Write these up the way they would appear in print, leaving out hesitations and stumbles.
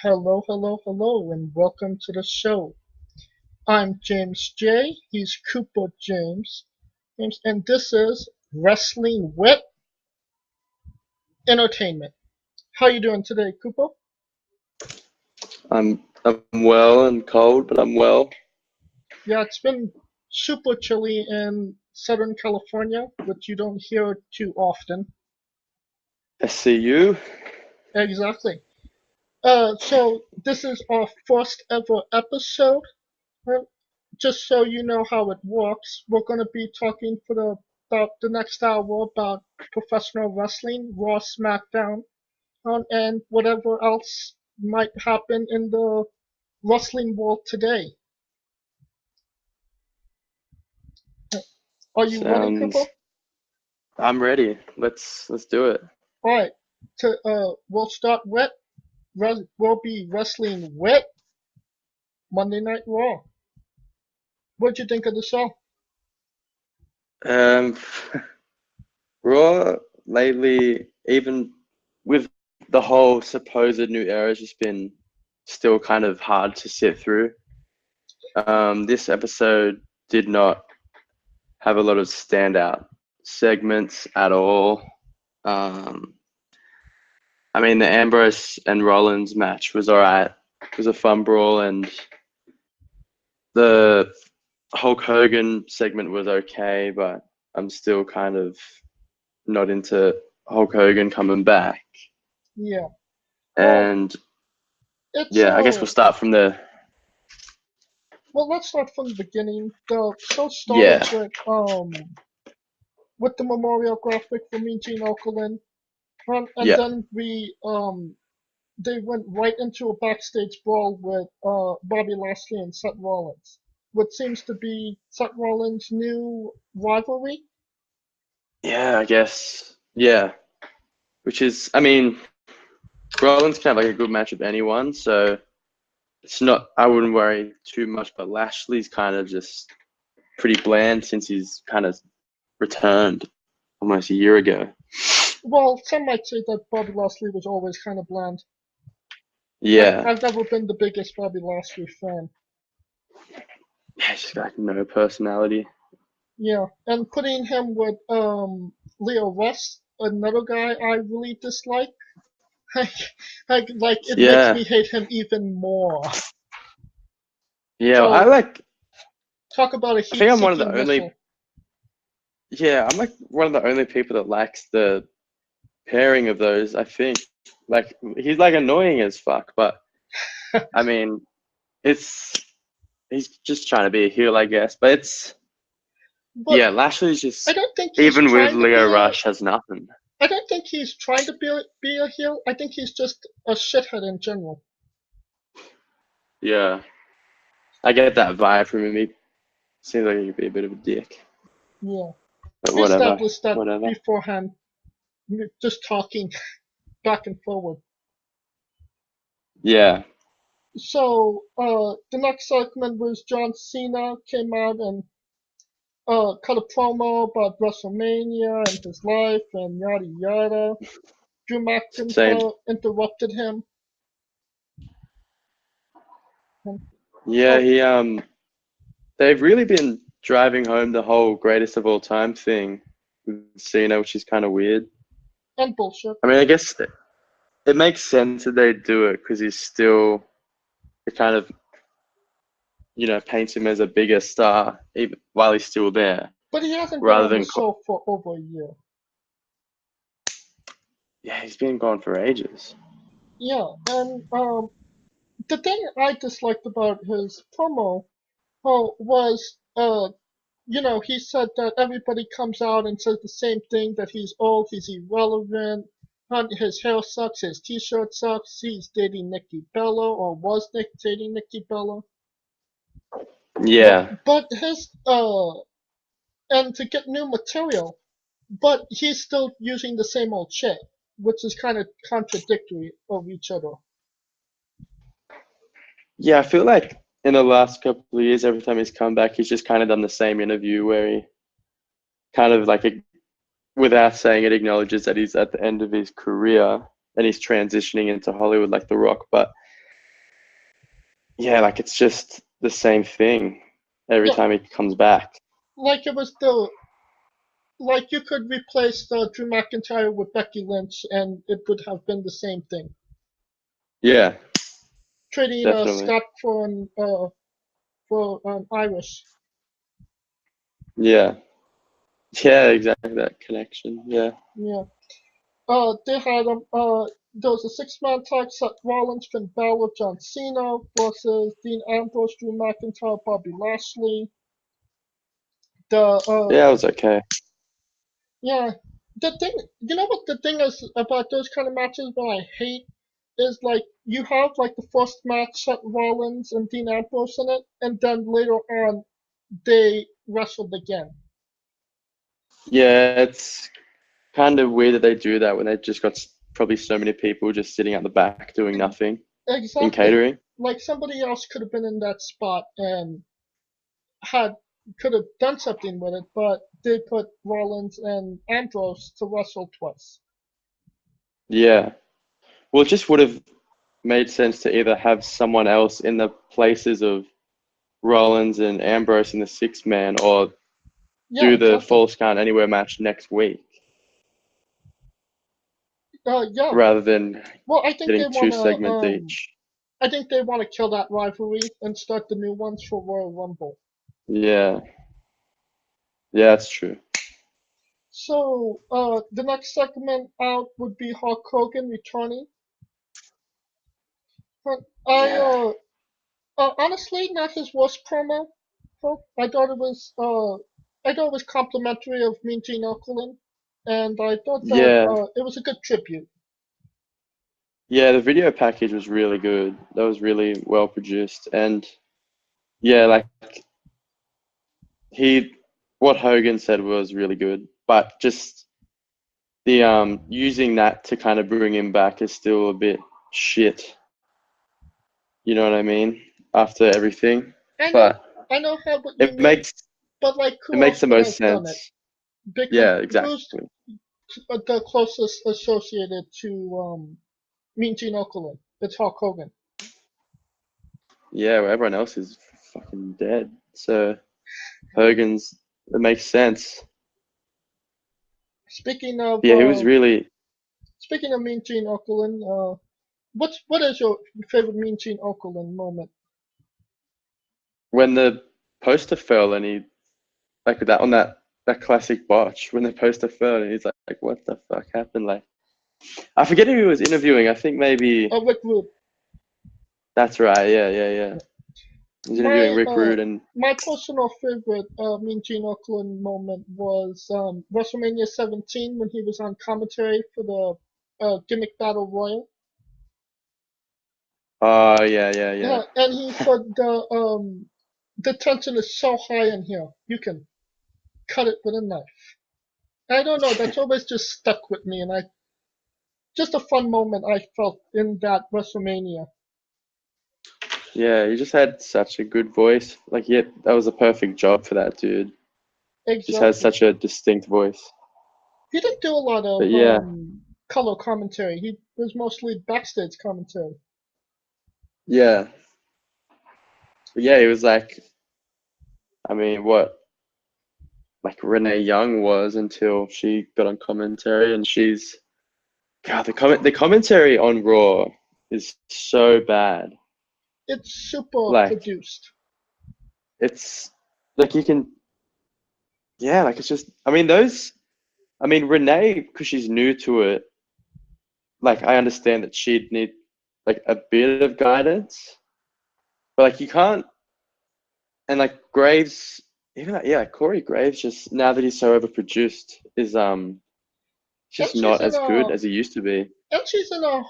Hello, hello, hello, and welcome to the show. I'm James J. He's Cooper James, and this is Wrestling with Entertainment. How you doing today, Cooper? I'm well and cold, but I'm well. Yeah, it's been super chilly in Southern California, which you don't hear too often. I see you. Exactly. So this is our first ever episode. Well, just so you know how it works, we're going to be talking for about the next hour about professional wrestling, Raw, SmackDown, and whatever else might happen in the wrestling world today. Are you ready, Cooper? Sounds. I'm ready. Let's do it. All right. We'll start with we'll be wrestling with Monday Night Raw. What'd you think of the show? Um, Raw lately, even with the whole supposed new era, has just been still kind of hard to sit through. This episode did not have a lot of standout segments at all. Um, I mean, the Ambrose and Rollins match was alright. It was a fun brawl, and the Hulk Hogan segment was okay, but I'm still kind of not into Hulk Hogan coming back. Yeah. Well, And it's yeah, I guess we'll start from the well, let's start from the beginning. The show started yeah, with the memorial graphic for Mean Gene Okerlund, and yeah, then we they went right into a backstage brawl with Bobby Lashley and Seth Rollins, what seems to be Seth Rollins' new rivalry. yeah, I guess yeah. Which is, I mean, Rollins can have like a good match with anyone, so it's not. I wouldn't worry too much. But Lashley's kind of just pretty bland since he's kind of returned almost a year ago. Well, some might say that Bobby Lashley was always kind of bland. Yeah, I've never been the biggest Bobby Lashley fan. yeah, he's just got like no personality. Yeah, and putting him with Leo Russ, another guy I really dislike. Like, like it makes Yeah, me hate him even more. yeah. I So like. talk about a I think I'm one of heat-seeking the only. missile. Yeah, I'm like one of the only people that likes the pairing of those. I think like he's like annoying as fuck, but I mean, it's he's just trying to be a heel, I guess. But it's But yeah, Lashley's I just don't think he's even with trying to Leo be a. Rush has nothing. I don't think he's trying to be a heel. I think he's just a shithead in general. Yeah, I get that vibe from him. He seems like he could be a bit of a dick, Yeah, but we whatever, established that whatever. beforehand. Just talking back and forward. Yeah, So the next segment was John Cena came out and cut a promo about WrestleMania and his life and yada yada. Drew same. McIntyre interrupted him. And, Yeah, oh, he they've really been driving home the whole greatest of all time thing with Cena, which is kind of weird. and bullshit. I mean, I guess it makes sense that they do it because he's still it kind of paints him as a bigger star even while he's still there, But he hasn't been rather on the than show for over a year. yeah, he's been gone for ages. Yeah, and the thing I disliked about his promo was he said that everybody comes out and says the same thing, that he's old, he's irrelevant, his hair sucks, his t-shirt sucks, he's dating Nikki Bella, or was Nick dating Nikki Bella. But Yeah, but his and to get new material, but he's still using the same old shit, which is kind of contradictory of each other. yeah. I feel like in the last couple of years, every time he's come back, he's just kind of done the same interview where he kind of like without saying it acknowledges that he's at the end of his career and he's transitioning into Hollywood like The Rock, but yeah, like it's just the same thing every Yeah, time he comes back. like it was the like you could replace Drew McIntyre with Becky Lynch, and it would have been the same thing. Yeah, Trading definitely. Scott for Irish. Yeah, yeah, exactly that connection. Yeah, Yeah. They had there was a six-man tag: Seth Rollins, Finn Balor, John Cena versus Dean Ambrose, Drew McIntyre, Bobby Lashley. The yeah, it was okay. Yeah, the thing, you know what the thing is about those kind of matches that I hate is like you have like the first match Seth Rollins and Dean Ambrose in it, and then later on they wrestled again. Yeah, it's kind of weird that they do that when they just got probably so many people just sitting at the back doing Ex- nothing in Exactly. catering. Like somebody else could have been in that spot and had could have done something with it, but they put Rollins and Ambrose to wrestle twice. Yeah. Well, it just would have made sense to either have someone else in the places of Rollins and Ambrose in the six man or Yeah, do the exactly. Falls Count Anywhere match next week Yeah. rather than Well, I think getting they two wanna segments each. I think they want to kill that rivalry and start the new ones for Royal Rumble. Yeah. Yeah, that's true. So, the next segment out would be Hulk Hogan returning. But Yeah. honestly, not his worst promo. I thought it was complimentary of Mean Gene Okerlund, and I thought that Yeah. it was a good tribute. Yeah, the video package was really good. That was really well produced. And yeah, like he what Hogan said was really good. But just the using that to kind of bring him back is still a bit shit. You know what I mean? After everything. I know, But I know how what you it mean, makes but like, it who makes else the would most have done it? sense. Because Yeah, who's exactly. the closest associated to Mean Gene Okerlund? It's Hulk Hogan. Yeah, well, everyone else is fucking dead. So Hogan's it makes sense. Speaking of Yeah, he was really Mean Gene Okerlund, what is your favorite Mean Gene Okerlund moment? when the poster fell and he like that on that classic botch when the poster fell and he's like what the fuck happened? Like I forget who he was interviewing. I think maybe Rick Rude. that's right. Yeah, yeah, yeah. He was interviewing My Rick Rude and my personal favorite Mean Gene Okerlund moment was WrestleMania 17 when he was on commentary for the Gimmick Battle Royal. oh yeah, yeah, yeah. Yeah, and he said the tension is so high in here you can cut it with a knife. I don't know, that's always just stuck with me, and I just a fun moment I felt in that WrestleMania. Yeah, he just had such a good voice. Like, yeah, that was a perfect job for that dude. Just has Exactly. such a distinct voice. He didn't do a lot But of yeah, color commentary. He was mostly backstage commentary. yeah, but yeah, he was like, I mean, what like Renee Young was until she got on commentary, and she's God, the commentary on Raw is so bad. It's super Like produced. it's like you can yeah, like it's just I mean Renee because she's new to it, like I understand that she'd need like a bit of guidance, but like you can't and like Graves even like, yeah, Corey Graves just now that he's so overproduced is And just she's not in as a good as he used to be.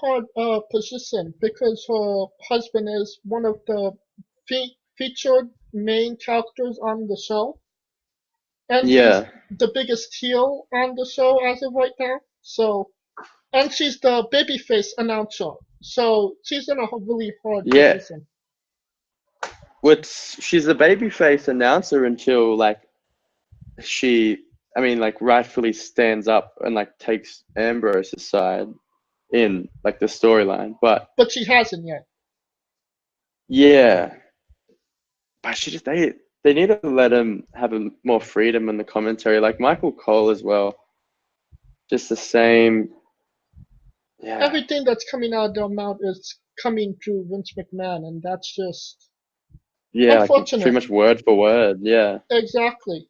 hard position because her husband is one of the featured main characters on the show, and he's Yeah. the biggest heel on the show as of right now. So, and she's the babyface announcer, so she's in a really hard Yeah. position. What's she's a babyface announcer until like she I mean like rightfully stands up and like takes Ambrose's side in like the storyline. But But she hasn't yet. Yeah, but they need to let him have more freedom in the commentary, like Michael Cole as well. Just the same. Yeah, Everything that's coming out of their mouth is coming through Vince McMahon, and that's just yeah, like pretty unfortunate. much word for word. Yeah, Exactly.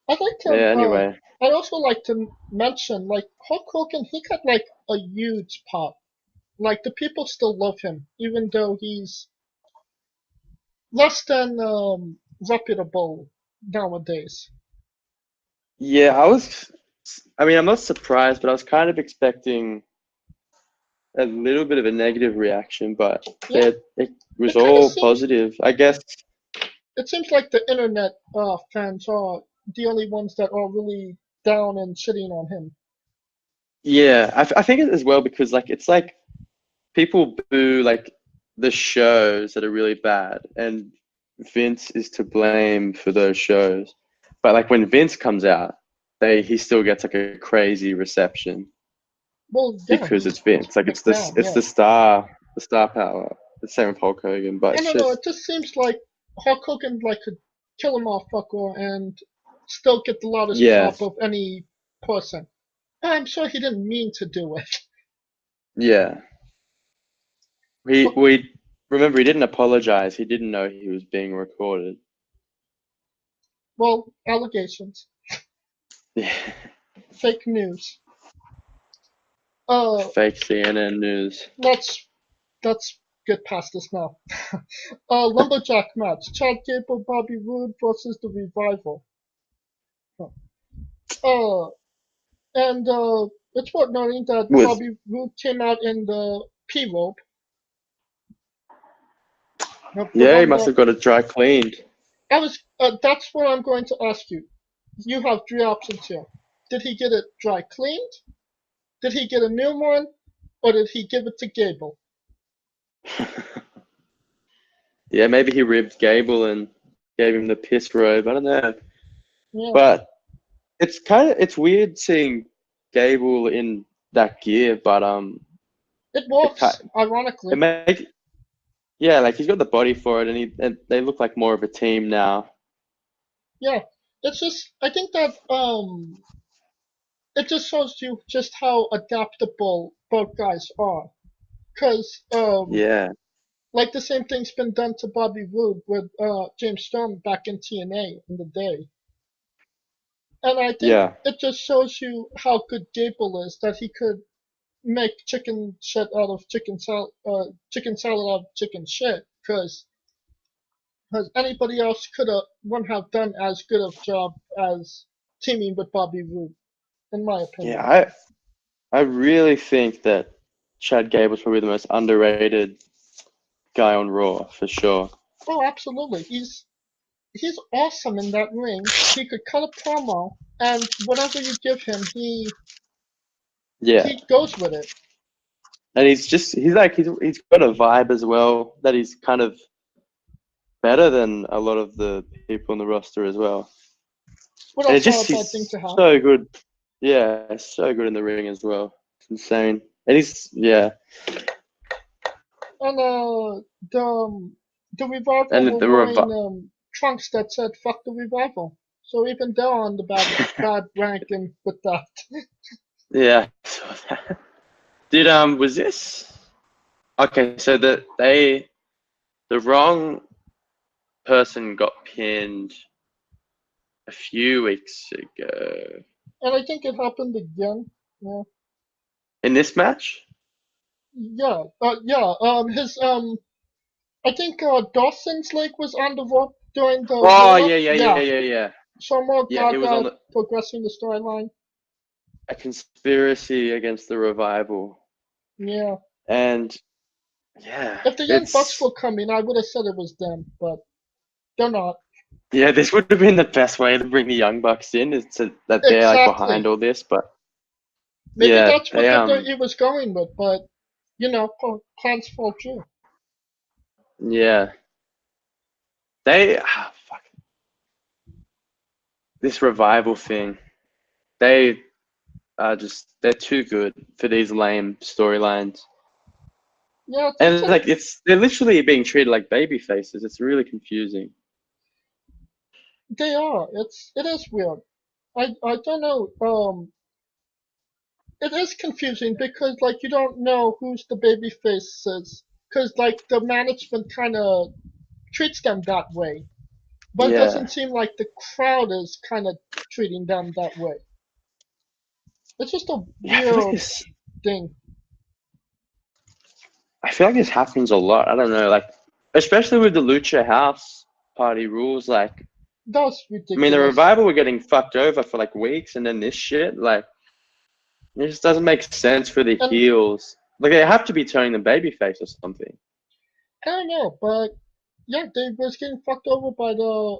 I'd like to. yeah. Anyway, I'd also like to mention, like Hulk Hogan, he got like a huge pop. Like the people still love him, even though he's less than reputable nowadays. yeah, I was. I mean, I'm not surprised, but I was kind of expecting a little bit of a negative reaction, but Yeah, it was it kind of all seems. positive. I guess. It seems like the internet fans are the only ones that are really down and shitting on him. Yeah, I think it as well because like it's like people boo like the shows that are really bad, and Vince is to blame for those shows. But like when Vince comes out, he still gets like a crazy reception Well, yeah, because it's Vince. Like McMahon, it's yeah. the star power. The same with Hulk Hogan, but I it's don't know. just It just seems like Hulk Hogan like could kill a motherfucker and still get the loudest yeah, pop of any person. I'm sure he didn't mean to do it. yeah. But, We remember he didn't apologize. He didn't know he was being recorded. well, allegations, Yeah. fake news. Uh, Fake CNN news. let's get past this now. Lumberjack match: Chad Gable, Bobby Roode versus the Revival. Uh, and it's worth noting that With Bobby Roode came out in the P robe, the yeah, he one must that have got it dry cleaned. I was. That's what I'm going to ask you. You have three options here. Did he get it dry cleaned? Did he get a new one? Or did he give it to Gable? Yeah, maybe he ribbed Gable and gave him the piss robe. I don't know, Yeah, but it's weird seeing Gable in that gear, but it it works, ki- it ironically. makes yeah, like he's got the body for it, and they look like more of a team now. Yeah, it's just. I think that it just shows you just how adaptable both guys are. Cause Yeah, like the same thing's been done to Bobby Roode with James Storm back in TNA in the day. And I think yeah, it just shows you how good Gable is that he could make chicken shit out of chicken salad out of chicken shit. Because anybody else wouldn't have done as good of job as teaming with Bobby Roode, in my yeah. opinion. I really think that Chad Gable's probably the most underrated guy on Raw for sure. Oh, absolutely. He's awesome in that ring. He could cut a promo, and whatever you give him, Yeah, he goes with it. and he's got a vibe as well that he's kind of better than a lot of the people on the roster as well. What And it else not a just bad thing he's to have. so good. Yeah, so good in the ring as well. It's insane. And he's yeah. And the revival And were the wearing revi- trunks that said "fuck the revival," so even they're on the bad ranking with that. yeah. I saw that. Did was this okay, so the wrong person got pinned a few weeks ago And I think it happened again. Yeah, in this match? yeah. His I think Dawson's leg was on the rope during the Oh roll up. yeah, yeah, yeah, Yeah, yeah, yeah. so more Yeah, he about was on progressing the storyline. a conspiracy against the revival. Yeah. And yeah, If the Young Bucks it's were coming, I would have said it was them, but they're not. yeah, this would have been the best way to bring the Young Bucks in, is that they're like behind Exactly. all this. But Maybe yeah, that's what WWE was going with, but plans fall through. yeah, they fuck this revival thing. They they're too good for these lame storylines. Yeah, it's And a like they're literally being treated like baby faces. It's really confusing. they are. It is weird. I don't know. It is confusing because like you don't know who's the baby faces because like the management kind of treats them that way, but it Yeah. doesn't seem like the crowd is kind of treating them that way. It's just a Yeah, I feel like weird this thing. I feel like this happens a lot. I don't know, like especially with the Lucha House Party rules, like That's I mean the ridiculous. revival were getting fucked over for like weeks and then this shit, like it just doesn't make sense for the And heels. Like they have to be turning the babyface or something. I don't know, but yeah, they was getting fucked over by the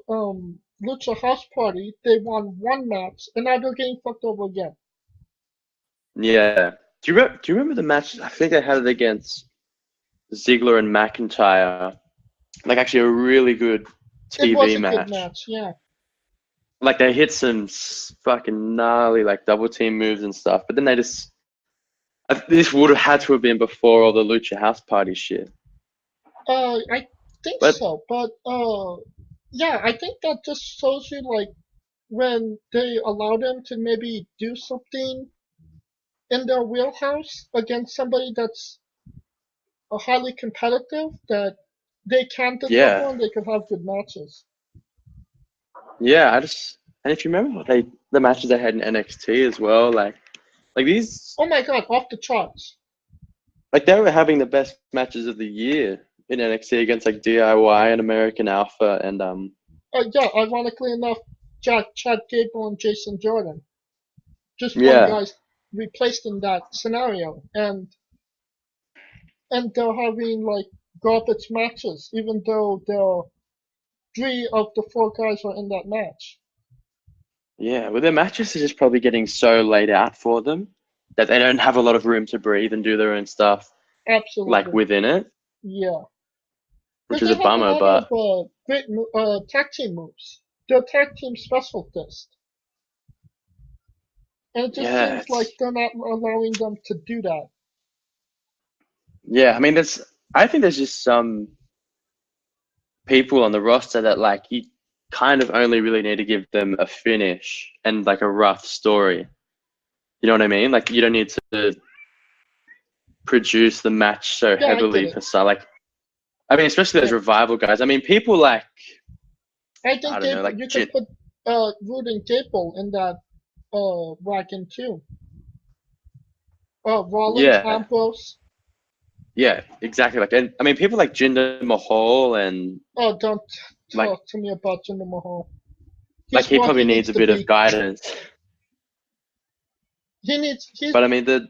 Lucha House Party. They won one match, and now they're getting fucked over again. Yeah. Do you remember the match? I think they had it against Ziggler and McIntyre. Like actually a really good It was TV a good match. match, yeah, Like they hit some fucking gnarly like double team moves and stuff, but then they just this would have had to have been before all the Lucha House Party shit. I think But so, but yeah, I think that just shows you like when they allow them to maybe do something in their wheelhouse against somebody that's highly competitive, that they can deliver yeah, and they can have good matches. yeah, I just and if you remember what the matches they had in NXT as well, like these Oh my God, off the charts. like they were having the best matches of the year in NXT against like DIY and American Alpha and Yeah, ironically enough, Chad Gable and Jason Jordan, just one yeah, guy's replaced in that scenario, and they're having like garbage matches, even though there three of the four guys are in that match. yeah. Well, their matches are just probably getting so laid out for them that they don't have a lot of room to breathe and do their own stuff like Absolutely, within it, yeah, which because is a they have a bummer. lot of But great tag team moves. They're tag team specialists, and it just yeah, seems like it's they're not allowing them to do that. yeah. I mean, there's I think there's just some people on the roster that like you kind of only really need to give them a finish and like a rough story. You know what I mean? Like you don't need to produce the match so Yeah, I get heavily it. per se. Like I mean, especially those Yeah, revival guys. I mean, people like I I think don't know, Gable, like you could put Root and Gable in that wagon too. Rollins, yeah, Ambrose. yeah, exactly. Like and I mean, people like Jinder Mahal and Oh, don't like talk to me about Jinder Mahal. like He's he where probably he needs needs a to bit of be. guidance. He needs But I mean, the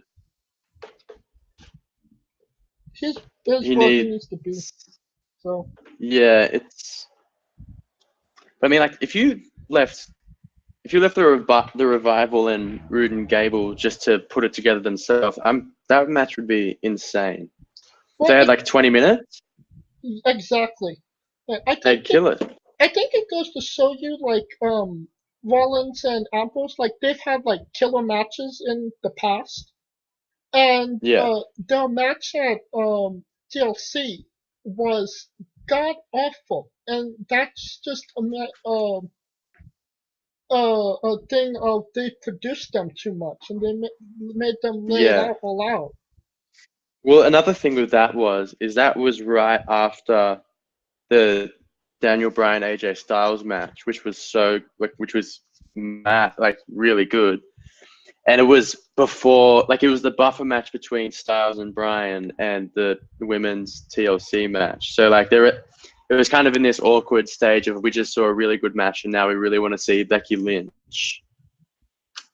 he's is he where he needs to be. needs So yeah, it's. But I mean, like if you left the revival and Rude and Gable just to put it together themselves, that match would be insane. If well, they had like 20 minutes, exactly. they'd kill it. I think it goes to show you like Rollins and Ambrose like they've had like killer matches in the past, and Yeah, their match at TLC was god awful, and that's just a thing of they produced them too much and they made them lay it yeah. out all out. Well, another thing with that is that was right after the Daniel Bryan AJ Styles match, which was which was mad, like really good. And it was before, like, it was the buffer match between Styles and Bryan and the women's TLC match. So, like, it was kind of in this awkward stage of we just saw a really good match and now we really want to see Becky Lynch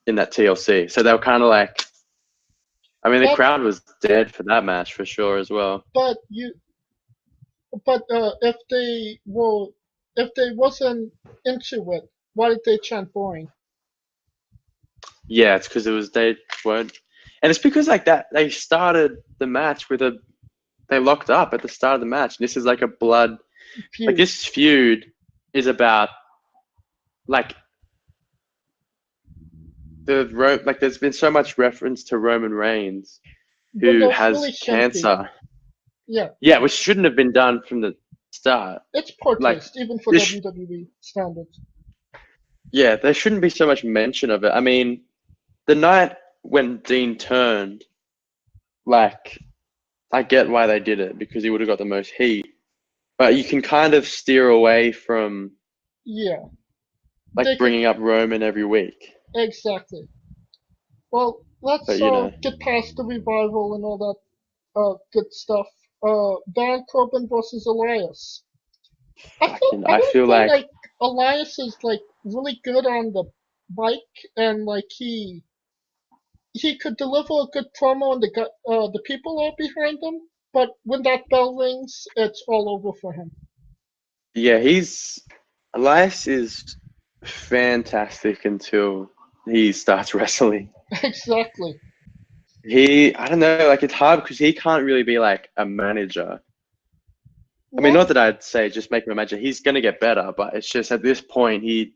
in that TLC. So they were kind of like, I mean, the That, crowd was dead for that match for sure as well. but you, but if they wasn't into it, why did they chant boring? Yeah, it's because they weren't, and it's because like that they started the match with they locked up at the start of the match. This is like a blood, like Feud. this feud is about like like there's been so much reference to Roman Reigns When who there has really shouldn't be. cancer. Yeah, Yeah, which shouldn't have been done from the start. it's poor Like taste, even for this, WWE standards. yeah, there shouldn't be so much mention of it. I mean, the night when Dean turned, like, I get why they did it because he would have got the most heat. But you can kind of steer away from Yeah, like they could bringing up Roman every week. exactly. Well, But let's you know, get past the revival and all that good stuff. Baron Corbin versus Elias. fucking, I I really feel feel like like Elias is like really good on the mic and like he could deliver a good promo and the people are behind him. But when that bell rings, it's all over for him. yeah, he's Elias is fantastic until he starts wrestling. Exactly. I don't know, like it's hard because he can't really be like a manager. I mean, not Well, that I'd say just make him a manager. He's gonna get better, but it's just at this point he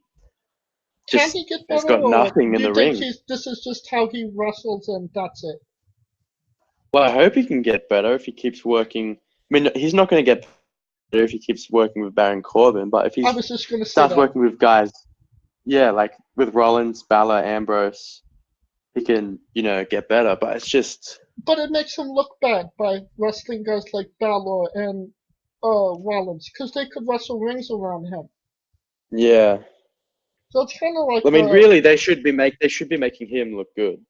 can just he get has better, got or nothing in do you the think ring. this is just how he wrestles and that's it? Well, I hope he can get better if he keeps working. I mean, he's not going to get better if he keeps working with Baron Corbin, but if he I was just gonna say starts that. working with guys, yeah, like with Rollins, Balor, Ambrose, he can, get better. But it's just, But it makes him look bad by wrestling guys like Balor and Rollins, because they could wrestle rings around him. yeah. So it's kind of like I mean, really, they should be making him look good.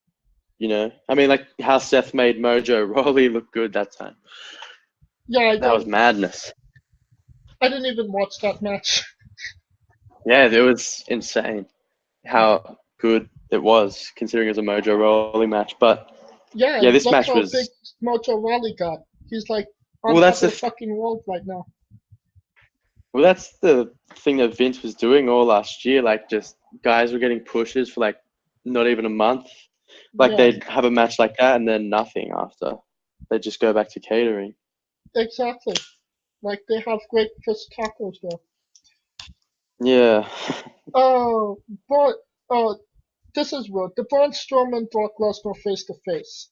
I mean, like how Seth made Mojo Rawley look good that time. yeah, That was madness. I didn't even watch that match. Yeah, it was insane how good it was considering it was a Mojo Rawley match. But Yeah, yeah, and this look match how big was. Mojo Rawley got. He's like on Well, top that's of the the fucking world right now. Well, that's the thing that Vince was doing all last year. Like, just guys were getting pushes for like not even a month. Like, Yeah, they'd have a match like that and then nothing after. They'd just go back to catering. exactly. Like they have great fish tacos there. Yeah. Oh, but this is weird. The Braun Strowman Brock Lesnar face to face,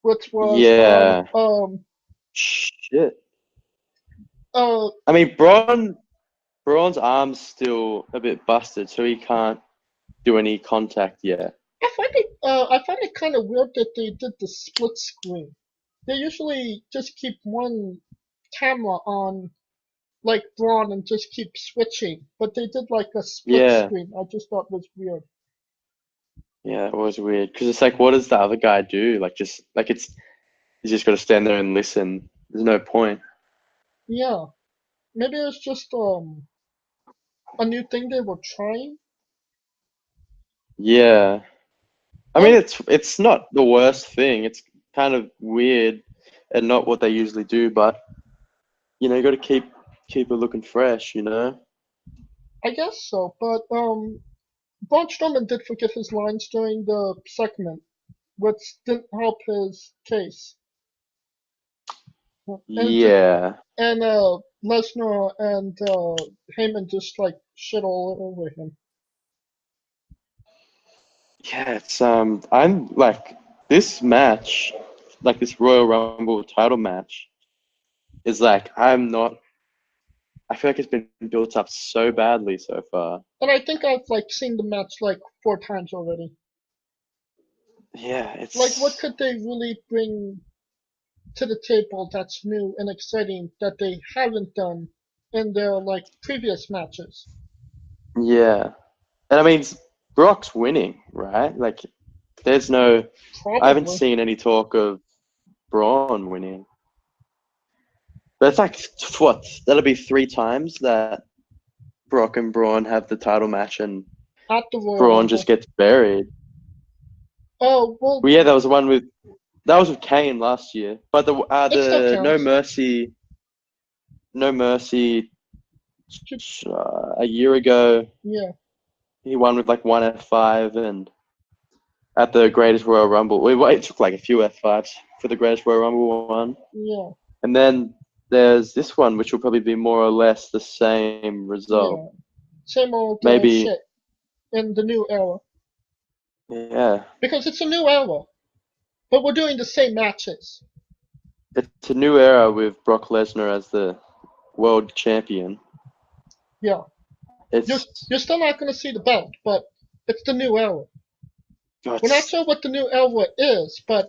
which was Yeah. um Shit. uh I mean, Braun's arm's still a bit busted, so he can't do any contact yet. I find it kind of weird that they did the split screen. They usually just keep one camera on like Braun and just keep switching, but they did like a split Yeah. screen. I just thought was weird. Yeah, it was weird. Because it's like, what does the other guy do? Like, he's just got to stand there and listen. There's no point. Yeah, maybe it's just a new thing they were trying. Yeah. I mean, Um, it's not the worst thing. It's kind of weird and not what they usually do, but you got to keep it looking fresh. I guess so, but Braun Strowman did forget his lines during the segment, which didn't help his case. And just Yeah, and Lesnar and Heyman just like shit all over him. yeah. I'm like this match, like this Royal Rumble title match, is like I'm not. I feel like it's been built up so badly so far. And I think I've like seen the match like 4 times already. Yeah, Like, what it's could they really bring to the table that's new and exciting that they haven't done in their like previous matches? yeah, and I mean Brock's winning, right? Like, there's no. I haven't Probably. seen any talk of Braun winning. But it's like what? That'll be 3 times that Brock and Braun have the title match, and At the Royal Braun just Rumble. gets buried. Oh, well, Well, yeah, that was with Kane last year. But it still the counts. No Mercy a year ago, Yeah, he won with like one F5, and at the Greatest Royal Rumble, it took like a few F5s for the Greatest Royal Rumble one, yeah, and then there's this one, which will probably be more or less the same result. yeah. Same old Maybe, shit in the new era. yeah. Because it's a new era, but we're doing the same matches. it's a new era with Brock Lesnar as the world champion. Yeah, you're It's you're still not going to see the belt, but it's the new era. We're not it's sure what the new era is, but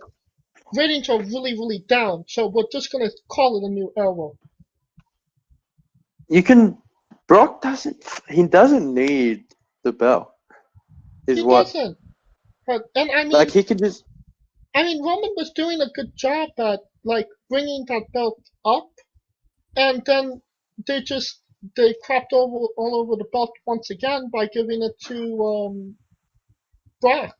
ratings are really, really down, so we're just going to call it a new era. you can Brock doesn't need the belt. Is He what doesn't. But, and I like mean, he could just Roman was doing a good job at like bringing that belt up, and then they just they crapped over all over the belt once again by giving it to Brock.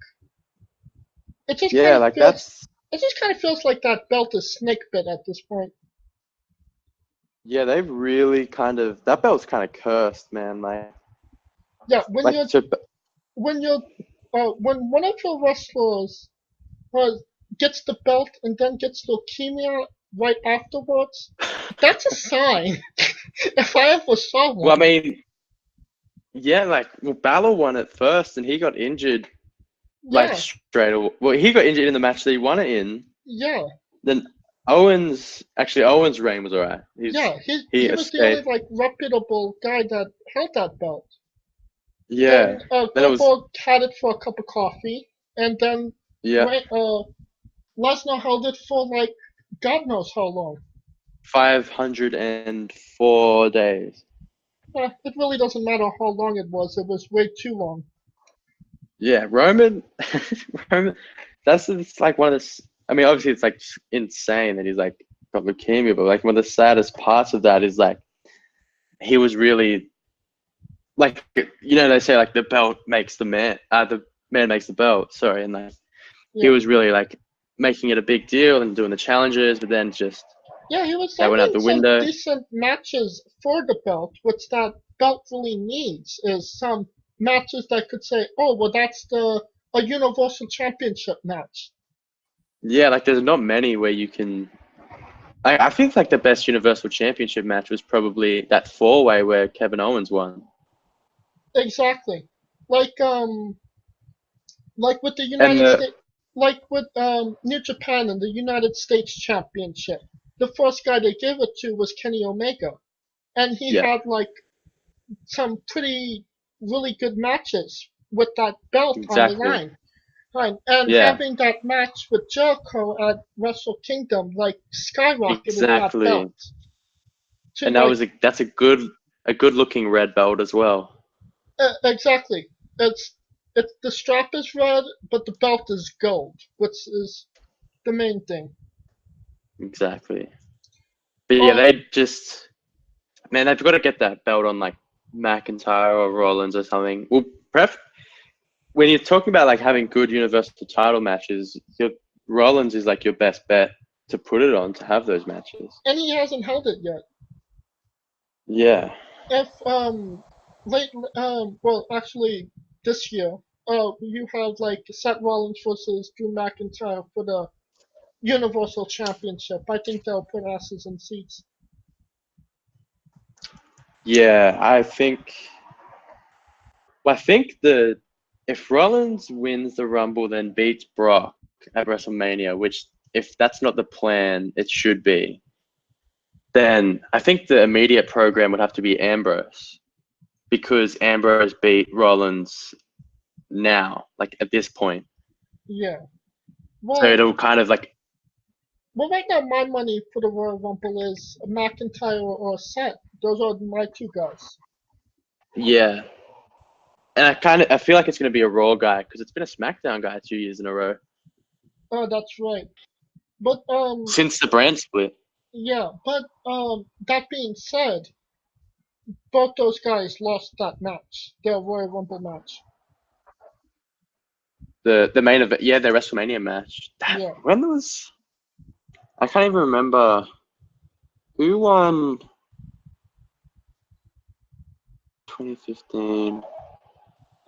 It just kind yeah, of like feels that's it just kind of feels like that belt is snake bit at this point. yeah, they've really kind of that belt's kind of cursed, man. Yeah, Like to when you're when one of your wrestlers uh, gets the belt and then gets leukemia right afterwards, that's a sign. If I ever saw well, I one. mean, yeah, like well, Balor won it first, and he got injured like Yeah, straight away. Well, he got injured in the match that he won it in. yeah, Then Owens' reign was alright. yeah. He He was the only escaped. like reputable guy that held that belt. Yeah. Then Then it was Goldberg had it for a cup of coffee, and then yeah, Lesnar held it for like God knows how long. 504 days. It really doesn't matter how long it was. It was way too long. Yeah, Roman, Roman. It's like one of the. I mean, obviously, it's like insane that he's like got leukemia, but like one of the saddest parts of that is like he was really like they say like the belt makes the man makes the belt. Sorry, and like he Yeah, was really like making it a big deal and doing the challenges, but then just yeah. He was that went out having the some window. decent matches for the belt, which that belt really needs is some matches that could say, oh, well, that's the a Universal Championship match. Yeah, like there's not many where you can. I think like the best Universal Championship match was probably that four-way where Kevin Owens won. Exactly. Like like with the And United States, like with New Japan and the United States Championship. The first guy they gave it to was Kenny Omega, and he yeah, had like some pretty really good matches with that belt on the exactly. line. Right. And Yeah, having that match with Jericho at Wrestle Kingdom like skyrocketed that belt exactly. to And that like was that's a good looking red belt as well. exactly. It's the strap is red, but the belt is gold, which is the main thing. Exactly. But yeah, Um, they just man, they've got to get that belt on like McIntyre or Rollins or something. Well, pref when you're talking about like having good Universal title matches, Rollins is like your best bet to put it on to have those matches. and he hasn't held it yet. Yeah. If late well actually this year you have like Seth Rollins versus Drew McIntyre for the Universal Championship. I think they'll put asses in seats. Yeah, I think the if Rollins wins the Rumble then beats Brock at WrestleMania, which if that's not the plan, it should be, then I think the immediate program would have to be Ambrose because Ambrose beat Rollins now, like at this point. Yeah. So Well, it'll kind of like right now my money for the Royal Rumble is McIntyre or Seth. Those are my two guys. yeah. And I feel like it's going to be a Raw guy because it's been a SmackDown guy 2 years in a row Oh, that's right. But since the brand split. yeah. But that being said, both those guys lost that match, their Royal Rumble match. The main event, yeah, the WrestleMania match. Yeah. When was I can't even remember who won 2015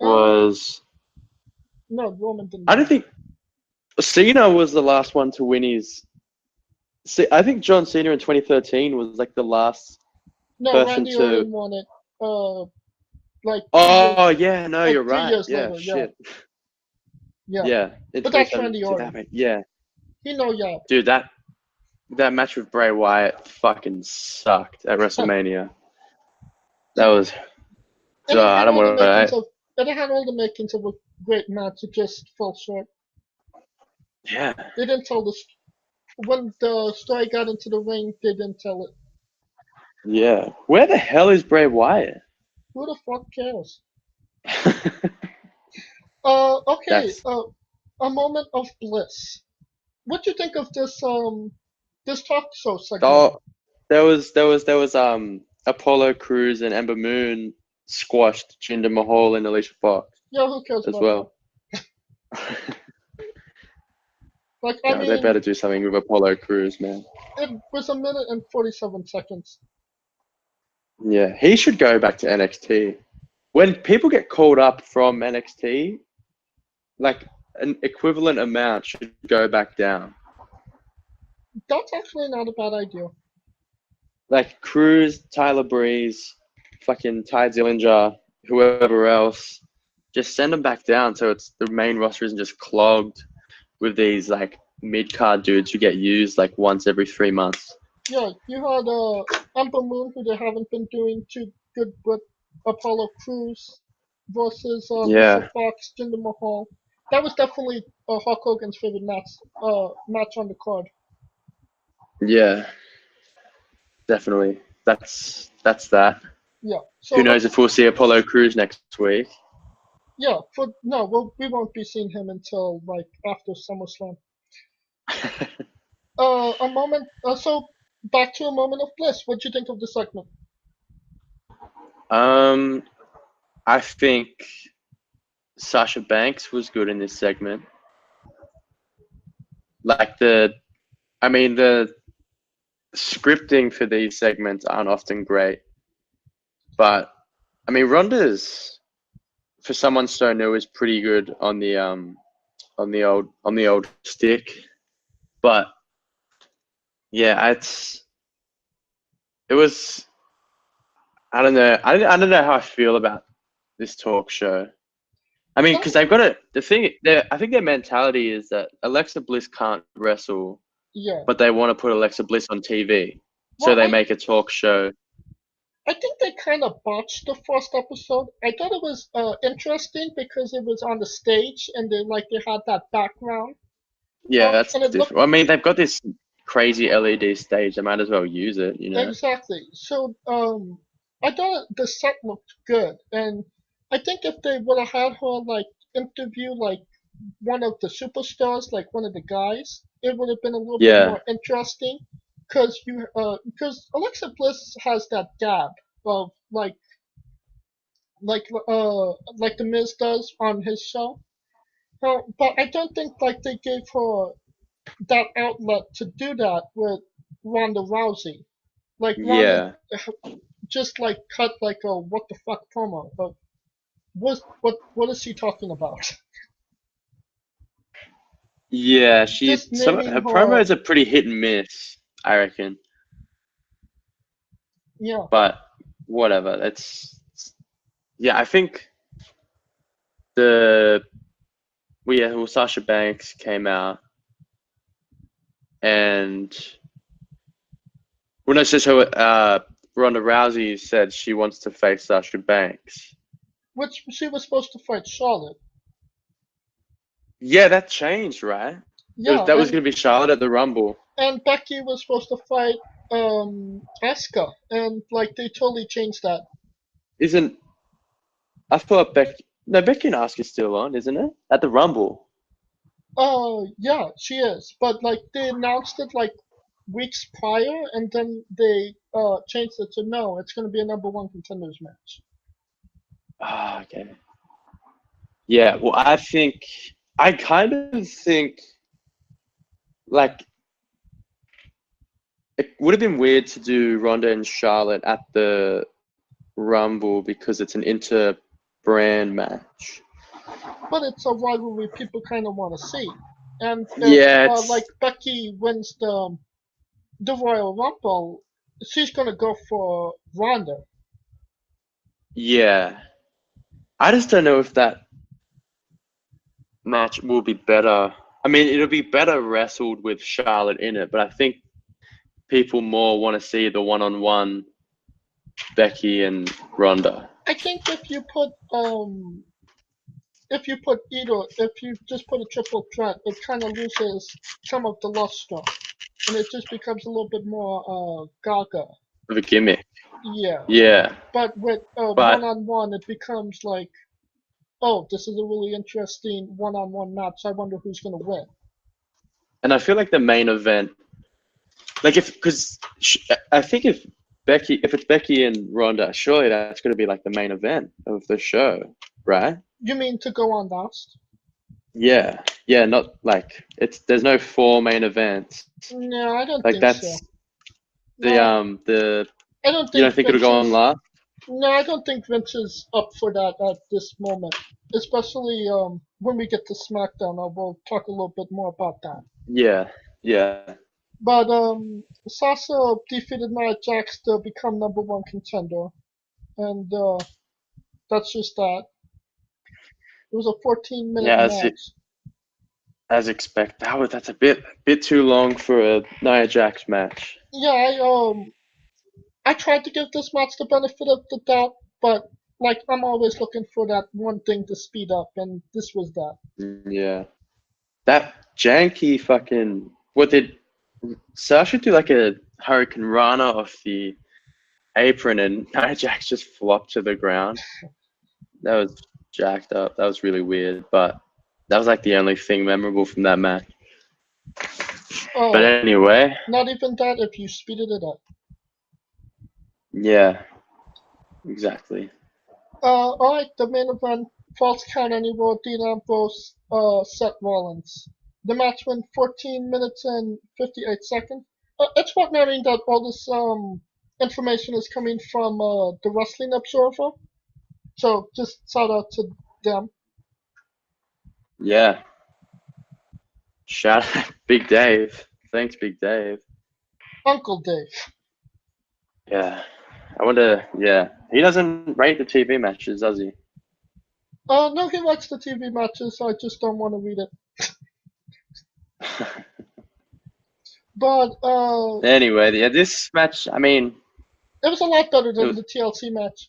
Um. was No, Roman didn't I win. don't think Cena was the last one to win his. I think John Cena in 2013 was like the last No, person Randy to. Orton won it. Like Oh yeah, no, you're three right. years Yeah, later. Yeah, shit. yeah. Yeah, in But that's Randy 2017. Orton. Damn it. Yeah, He know yeah. dude, that that match with Bray Wyatt fucking sucked at WrestleMania. That was. And it I had don't all the want makings to. of and it had all the makings of a great match. It just fell short. Yeah. They didn't tell when the story got into the ring. They didn't tell it. Yeah. Where the hell is Bray Wyatt? Who the fuck cares? Okay. That's A moment of bliss. What do you think of this talk show segment? oh, there was Apollo Crews and Ember Moon squashed Jinder Mahal and Alicia Fox Yeah, who cares as about that? well. Like, I Yeah, they mean, better do something with Apollo Crews, man. it was 1 minute and 47 seconds. Yeah, he should go back to NXT. When people get called up from NXT, like an equivalent amount should go back down. That's actually not a bad idea. Like Cruz, Tyler Breeze, fucking Ty Dillinger, whoever else, just send them back down so it's the main roster isn't just clogged with these like mid card dudes who get used like once every 3 months. Yeah, you had Amber Moon, who they haven't been doing too good with Apollo Crews versus Alicia Yeah, Fox, Jinder Mahal. That was definitely Hulk Hogan's favorite match on the card. yeah, definitely. That's that. Yeah. Who So knows if we'll see Apollo Crews next week? yeah, for no, we won't be seeing him until like after SummerSlam. A moment. So back to a moment of bliss. What do you think of the segment? um, I think Sasha Banks was good in this segment. Like the scripting for these segments aren't often great, but I mean Ronda's for someone so new is pretty good on the old stick, but yeah, it was I don't know I don't know how I feel about this talk show. I mean, because So they've got it. The thing, I think their mentality is that Alexa Bliss can't wrestle, yeah. but they want to put Alexa Bliss on TV, so Well, they make a talk show. I think they kind of botched the first episode. I thought it was interesting because it was on the stage and they had that background. Yeah, that's And it looked different. I mean, they've got this crazy LED stage. They might as well use it, you know? exactly. So I thought the set looked good, and I think if they would have had her like interview like one of the superstars, like one of the guys, it would have been a little bit Yeah, more interesting. Because Alexa Bliss has that gab of like like the Miz does on his show. But I don't think like they gave her that outlet to do that with Ronda Rousey. Like Ronda yeah, just like cut like a what the fuck promo. But what is she talking about? yeah. Just naming Her her. promos are pretty hit and miss, I reckon. Yeah. But whatever. Yeah. I think the Sasha Banks came out and no, so Ronda Rousey said she wants to face Sasha Banks. Which she was supposed to fight Charlotte. Yeah, that changed, right? Yeah, That was going to be Charlotte at the Rumble. and Becky was supposed to fight Asuka, and like they totally changed that. Isn't I thought Becky and Asuka's still on, isn't it? At the Rumble. Yeah, she is. But like they announced it like weeks prior, and then they changed it to no, it's gonna be a number one contenders match. Ah, okay. Yeah, well, I kind of think like it would have been weird to do Ronda and Charlotte at the Rumble because it's an inter-brand match. But it's a rivalry people kind of want to see. And if Yeah, like Becky wins the Royal Rumble, she's gonna go for Ronda. yeah. I just don't know if that match will be better. I mean, it'll be better wrestled with Charlotte in it, but I think people more want to see the one-on-one Becky and Ronda. I think if you put if you just put a triple threat, it kind of loses some of the luster, and it just becomes a little bit more gaga. Of a gimmick. Yeah, Yeah. but with But one-on-one, it becomes like, oh, this is a really interesting one-on-one match. I wonder who's gonna win. and I feel like the main event, like because I think if it's Becky and Ronda, surely that's going to be like the main event of the show, right? You mean to go on last? Yeah, yeah, not like there's no four main events. No, I don't Like think so. that's No, the I don't you think don't think it'll Vince go on is. last? No, I don't think Vince is up for that at this moment. Especially when we get to SmackDown, I will talk a little bit more about that. Yeah, yeah, But Sasha defeated Nia Jax to become number one contender, and that's just that. It was a 14-minute yeah. match. As expected, that's a bit too long for a Nia Jax match. Yeah, I tried to give this match the benefit of the doubt, but like I'm always looking for that one thing to speed up, and this was that. Yeah, that janky fucking what did Sasha do like a Hurricane Rana off the apron and Nia Jax just flopped to the ground. That was jacked up. That was really weird, but that was like the only thing memorable from that match. But Oh, anyway, not even that if you speeded it up. yeah, exactly. Alright, the main event, Falls Count Anywhere, Dean Ambrose, Seth Rollins. The match went 14 minutes and 58 seconds. It's worth noting that all this information is coming from the Wrestling Observer, so just shout out to them. Yeah, shout out Big Dave. Thanks, Big Dave. Uncle Dave. Yeah. I wonder, yeah. He doesn't rate the TV matches, does he? No, he likes the TV matches, I just don't want to read it. But, Anyway, yeah, this match, I mean, it was a lot better it than was, the TLC match.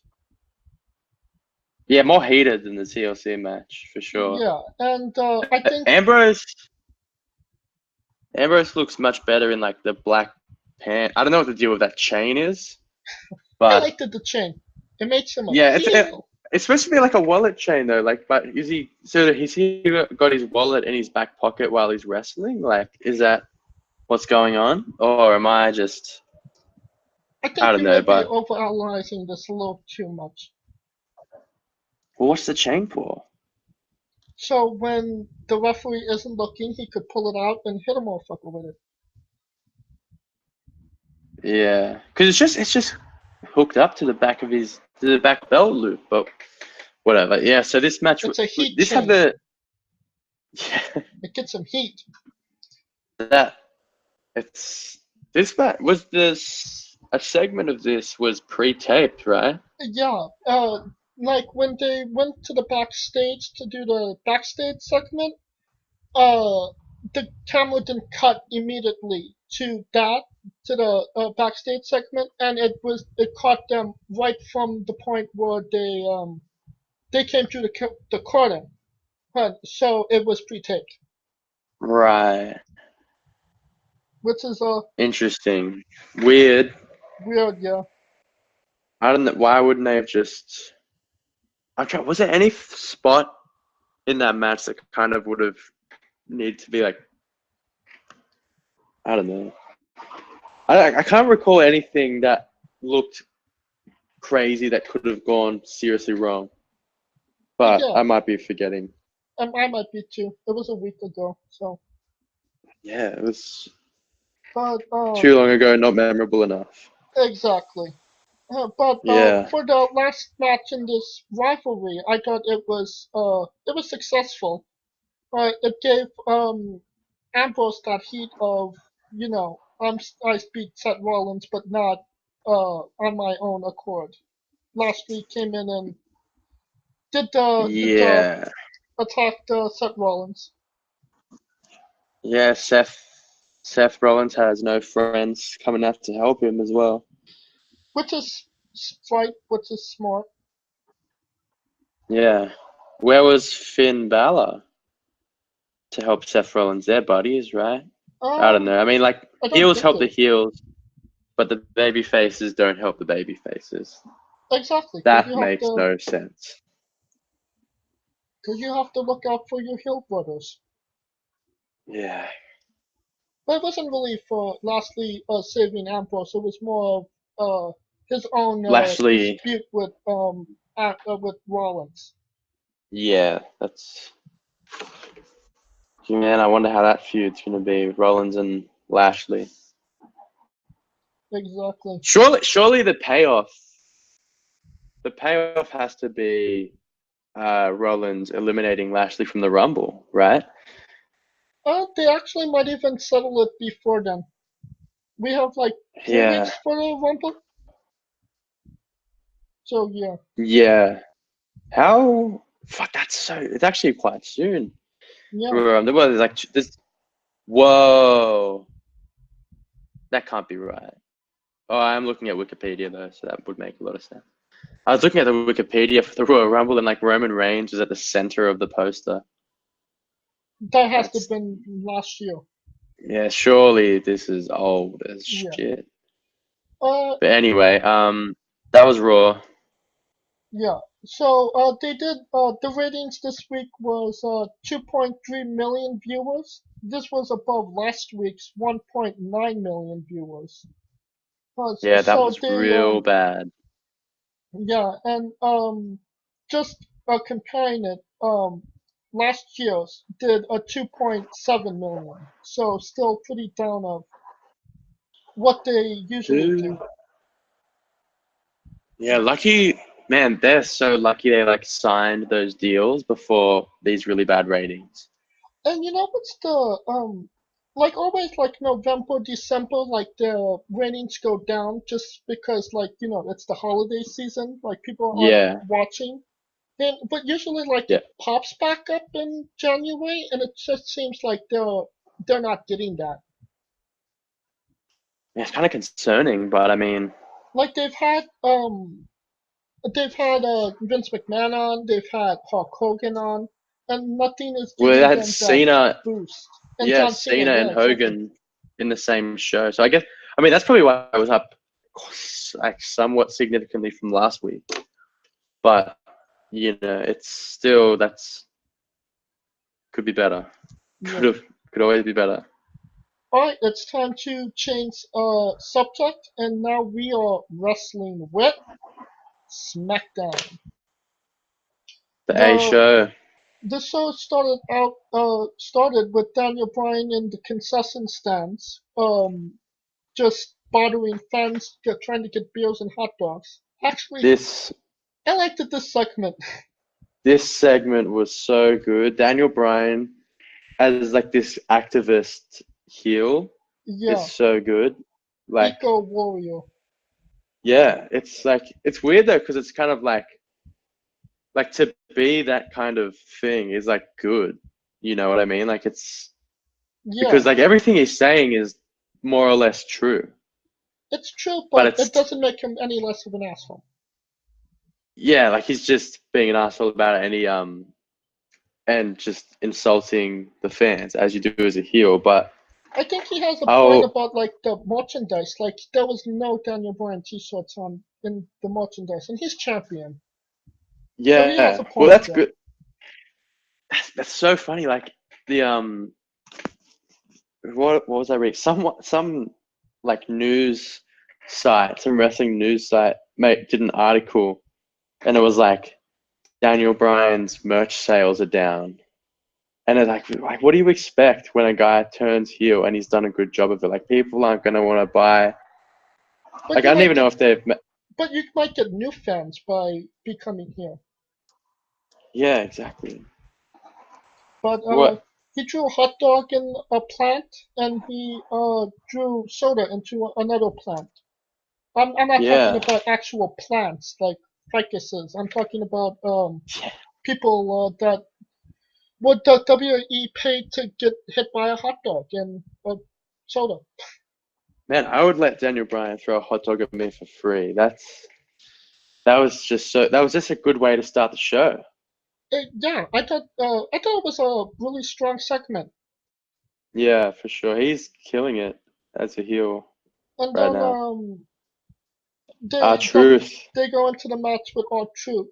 yeah, more heated than the TLC match, for sure. Yeah, and I think Ambrose looks much better in, like, the black pant. I don't know what the deal with that chain is, I but, liked the chain. It makes him a yeah, heel. it's supposed to be like a wallet chain, though. Like, but has he got his wallet in his back pocket while he's wrestling? Like, is that what's going on? Or am I just, I I think don't you may know, be but, overanalyzing this a little too much. well, what's the chain for? So when the referee isn't looking, he could pull it out and hit a motherfucker with it. Yeah, because it's just hooked up to the back belt loop, but whatever. Yeah, so this match, It's a heat this had chain. the yeah It gets him heat. that it's this match was this a segment of this was pre-taped, right? Yeah, like when they went to the backstage to do the backstage segment, uh, the camera didn't cut immediately to the backstage segment, and it caught them right from the point where they came through the curtain, so it was pre-taped, Right. which is Interesting. Weird. weird, yeah. I don't know. Why wouldn't they have just? I'm trying. Was there any spot in that match that kind of would have need to be like? I don't know. I can't recall anything that looked crazy that could have gone seriously wrong. But Yeah, I might be forgetting. I might be too. It was a week ago, so. Yeah, it was But too long ago, not memorable enough. exactly. But Yeah. for the last match in this rivalry, I thought it was successful. It gave Ambrose that heat of, I beat Seth Rollins, but not on my own accord. Last week came in and did the job, Yeah. attacked Seth Rollins. Yeah, Seth Rollins has no friends coming out to help him as well. which is right, which is smart. Yeah. Where was Finn Balor to help Seth Rollins? They're buddies, right? I don't know. I mean, like, I don't heels get help the it. heels, but the baby faces don't help the baby faces. Exactly, That makes no sense. because you have to look out for your heel brothers. Yeah. But it wasn't really for lastly saving Ambrose. It was more of his own Lashley, dispute with Rollins. yeah, that's. Man, I wonder how that feud's going to be. Rollins and Lashley. Exactly. Surely the payoff has to be Rollins eliminating Lashley from the Rumble, right? They actually might even settle it before then. We have like 3 weeks Yeah, for the Rumble, so yeah, yeah. How? Fuck, it's actually quite soon. yeah. Well, there's like this. Whoa, that can't be right. Oh, I'm looking at Wikipedia though, so that would make a lot of sense. I was looking at the Wikipedia for the Royal Rumble, and like Roman Reigns is at the center of the poster. That has to have That's been last year. Yeah. Surely this is old as Yeah. shit. Uh, But anyway, that was Raw. yeah. So they did the ratings this week was 2.3 million viewers. This was above last week's 1.9 million viewers. Yeah, that So was they real bad. yeah, and just comparing it, last year's did a 2.7 million. So still pretty down of what they usually Two. do. Yeah, lucky man. They're so lucky they like signed those deals before these really bad ratings. And you know what's the like always like November, December, like the ratings go down just because like it's the holiday season, like people aren't Yeah, watching. Then but usually like yeah. it pops back up in January and it just seems like they're not getting that. Yeah, it's kind of concerning, but I mean, Like they've had Vince McMahon on, they've had Hulk Hogan on, and nothing is well, giving that's them that Cena. boost. And Yeah, John Cena, Cena yeah, and exactly. Hogan in the same show. So I mean, that's probably why I was up like somewhat significantly from last week. But it's still that's could be better. Could Yeah. have could always be better. Alright, it's time to change subject, and now we are wrestling with SmackDown. The A The show. the show started with Daniel Bryan in the concession stands, just bothering fans, trying to get beers and hot dogs. Actually, This I liked this segment. this segment was so good. Daniel Bryan as like this activist heel is Yeah, so good. Like, Eco Warrior. yeah, it's like it's weird though because it's kind of like to be that kind of thing is like good. You know what I mean? Like it's Yeah, because like everything he's saying is more or less true, it's true, but but it it's doesn't make him any less of an asshole. yeah, like he's just being an asshole about it, and just insulting the fans as you do as a heel. But I think he has a point oh about like the merchandise. Like there was no Daniel Bryan T-shirts on in the merchandise, and he's champion, so he has yeah, a well point that's there. good. That's so funny. Like the what was I reading? Some like news site, some wrestling news site, mate, did an article, and it was like Daniel Bryan's merch sales are down, and it's like what do you expect when a guy turns heel and he's done a good job of it? Like people aren't gonna want to buy. But Like you I don't might even know get, if they've. but you might get new fans by becoming here. Yeah, exactly. But What? he drew a hot dog in a plant, and he drew soda into another plant. I'm not talking Yeah. about actual plants like ficuses. I'm talking about Yeah. people that would the WWE pay to get hit by a hot dog, and soda. Man, I would let Daniel Bryan throw a hot dog at me for free. That was just a good way to start the show. Yeah, I thought it was a really strong segment. Yeah, for sure. He's killing it as a heel And right then now. Our they go truth. they go into the match with R-Truth.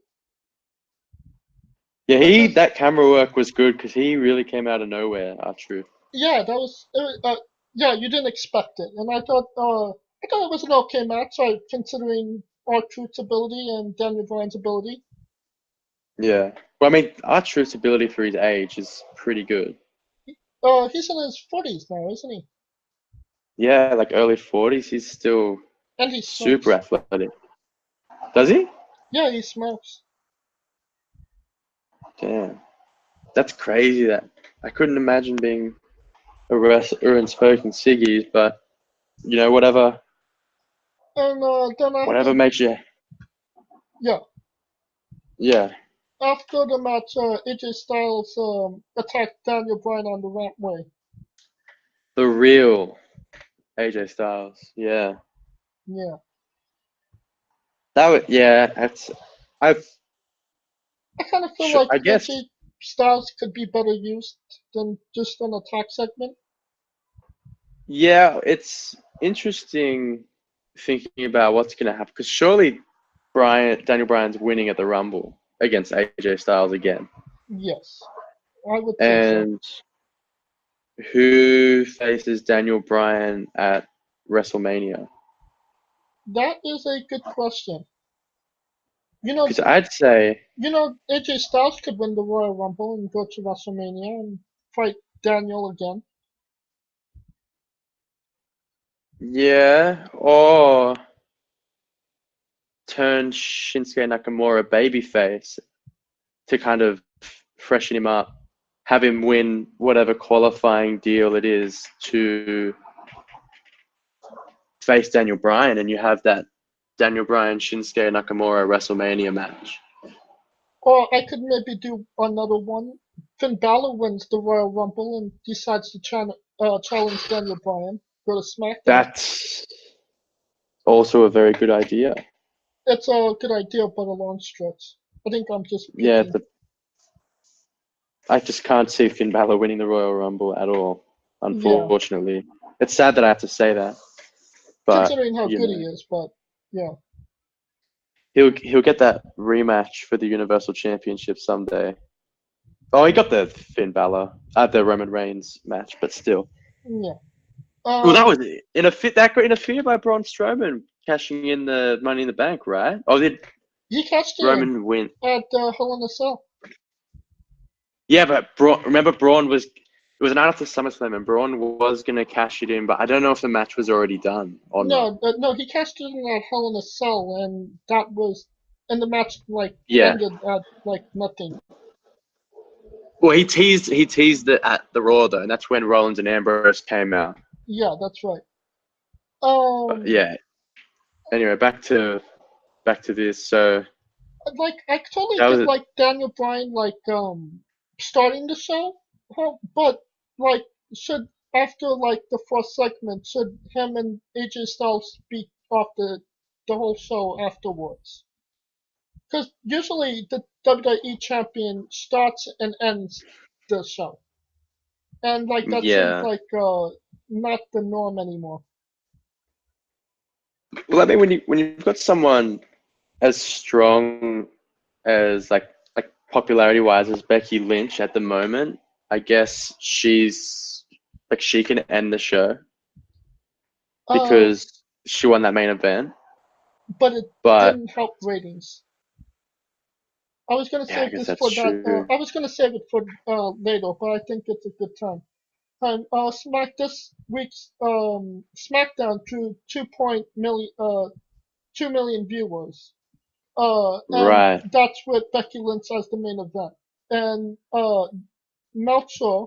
Yeah, Which is that camera work was good because he really came out of nowhere, our truth. yeah, that was yeah, you didn't expect it, and I thought it was an okay match, like considering R-Truth's ability and Daniel Bryan's ability. Yeah. Well, I mean, our truth's ability for his age is pretty good. He's in his 40s now, isn't he? Yeah, like early 40s, he's still And he super smokes. athletic. Does he? Yeah, he smokes. Damn. That's crazy that I couldn't imagine being a wrestler and smoking ciggies, but whatever And then whatever makes you yeah, yeah. after the match, AJ Styles attacked Daniel Bryan on the rampway. The real AJ Styles. Yeah. Yeah, That's I've I kind of feel sure like I guess AJ Styles could be better used than just an attack segment. yeah, it's interesting thinking about what's gonna happen because surely Daniel Bryan's winning at the Rumble against AJ Styles again. Yes, I would say so. And who faces Daniel Bryan at WrestleMania? That is a good question. You know, Because I'd say, AJ Styles could win the Royal Rumble and go to WrestleMania and fight Daniel again. yeah, or turn Shinsuke Nakamura babyface to kind of freshen him up, have him win whatever qualifying deal it is to face Daniel Bryan, and you have that Daniel Bryan Shinsuke Nakamura WrestleMania match. Or I could maybe do another one. Finn Balor wins the Royal Rumble and decides to challenge Daniel Bryan. Go to SmackDown. That's also a very good idea. It's a good idea, but a long stretch. I think I'm just Yeah, picking. I just can't see Finn Balor winning the Royal Rumble at all, Yeah, unfortunately. It's sad that I have to say that, but considering how good he is, but yeah. he'll get that rematch for the Universal Championship someday. Oh, he got the Finn Balor at the Roman Reigns match, but still. Yeah. Well, that was that got interfered by Braun Strowman cashing in the Money in the Bank, right? Oh, did He cashed it in Roman win? at Hell in a Cell. Yeah, but remember Braun was it was an night after SummerSlam, and Braun was gonna cash it in, but I don't know if the match was already done or not. No, he cashed it in at Hell in a Cell, and and the match like Yeah. ended at like nothing. Well, he teased it at the Raw though, and that's when Rollins and Ambrose came out. Yeah, that's right. But Um, yeah. Anyway, back to this. So like I totally that get was like Daniel Bryan starting the show, but like should after like the first segment should him and AJ Styles speak off the whole show afterwards? Because usually the WWE champion starts and ends the show, and like that seems yeah. like not the norm anymore. Well, I mean, when you've got someone as strong as like popularity wise as Becky Lynch at the moment, I guess she can end the show Uh, because she won that main event. but it But didn't help ratings. I was gonna yeah, I save guess this that's for that. true. I was gonna save it for later, but I think it's a good time. This week's SmackDown drew 2 million viewers. And Right. that's with Becky Lynch as the main event. And Meltzer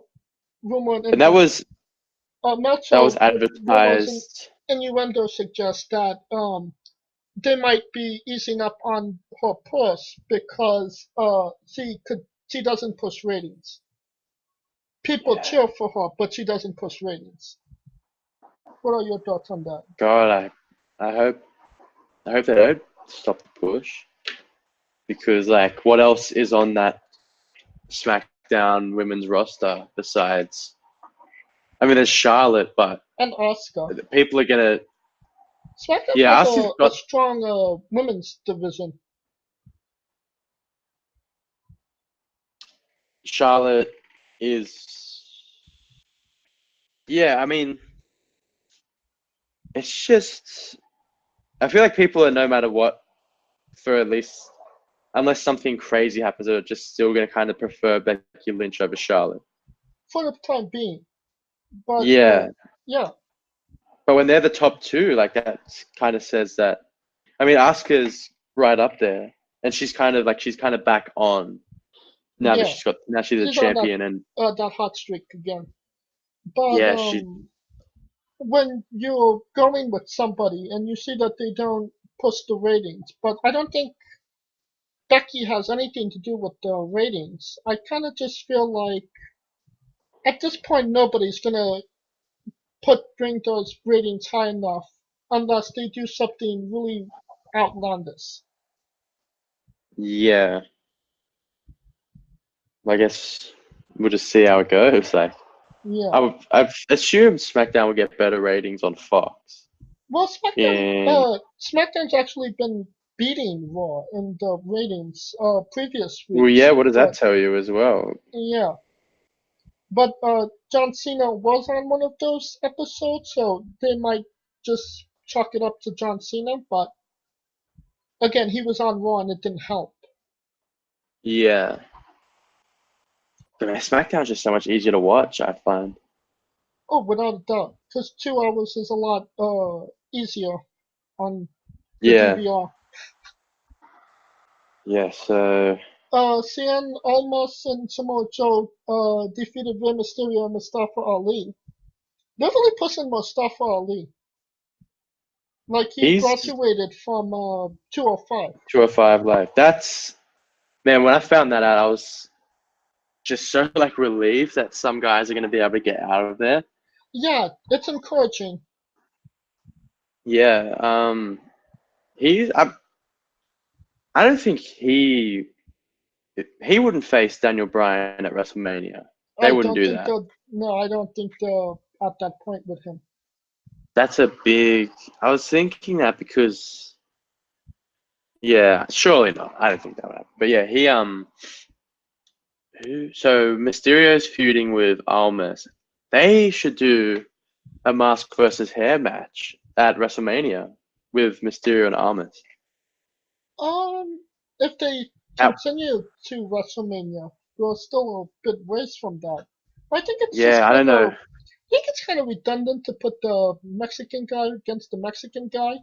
rumor And that and was that Meltzer was rumors and advertised. innuendo suggest that they might be easing up on her push because she doesn't push ratings. People Yeah. cheer for her, but she doesn't push ratings. What are your thoughts on that? God, I hope they don't stop the push, because like, what else is on that SmackDown women's roster besides? I mean, there's Charlotte, but And Asuka. people are gonna. SmackDown Yeah, has Asuka's a got strong women's division. Charlotte is. Yeah, I mean, it's just. I feel like people are, no matter what, for at least, unless something crazy happens, are just still gonna kind of prefer Becky Lynch over Charlotte. For the time being. But Yeah, yeah, but when they're the top two, like, that kind of says that. I mean, Asuka's right up there, and she's kind of back on now that yeah, she's a she's on champion, and that hot streak again. But yeah, she when you're going with somebody and you see that they don't push the ratings, but I don't think Becky has anything to do with the ratings. I kind of just feel like at this point nobody's gonna bring those ratings high enough unless they do something really outlandish. yeah. I guess we'll just see how it goes. Like, Yeah. I've assumed SmackDown will get better ratings on Fox. Well, And SmackDown's actually been beating Raw in the ratings previous well, yeah, weeks, what does that but tell you as well? yeah. But John Cena was on one of those episodes, so they might just chalk it up to John Cena. But again, he was on Raw and it didn't help. Yeah, but SmackDown's just so much easier to watch, I find. Oh, without a doubt, because 2 hours is a lot easier on the Yeah, DVR. yeah. So Cien Almas and Samoa Joe defeated Rey Mysterio and Mustafa Ali. They're really pushing Mustafa Ali. Like he he's graduated from 205. 205 Live. That's, man. When I found that out, I was just so like relieved that some guys are going to be able to get out of there. Yeah, it's encouraging. Yeah. He's. I don't think he wouldn't face Daniel Bryan at WrestleMania. They I wouldn't don't do think that. they'll. No, I don't think they're at that point with him. That's a big. I was thinking that because, yeah, surely not. I don't think that would happen. But yeah, so Mysterio's feuding with Almas. They should do a mask versus hair match at WrestleMania with Mysterio and Almas. If they That, continue to WrestleMania, we're still a bit ways from that. I think it's just yeah, I don't kind know. of. I think it's kind of redundant to put the Mexican guy against the Mexican guy.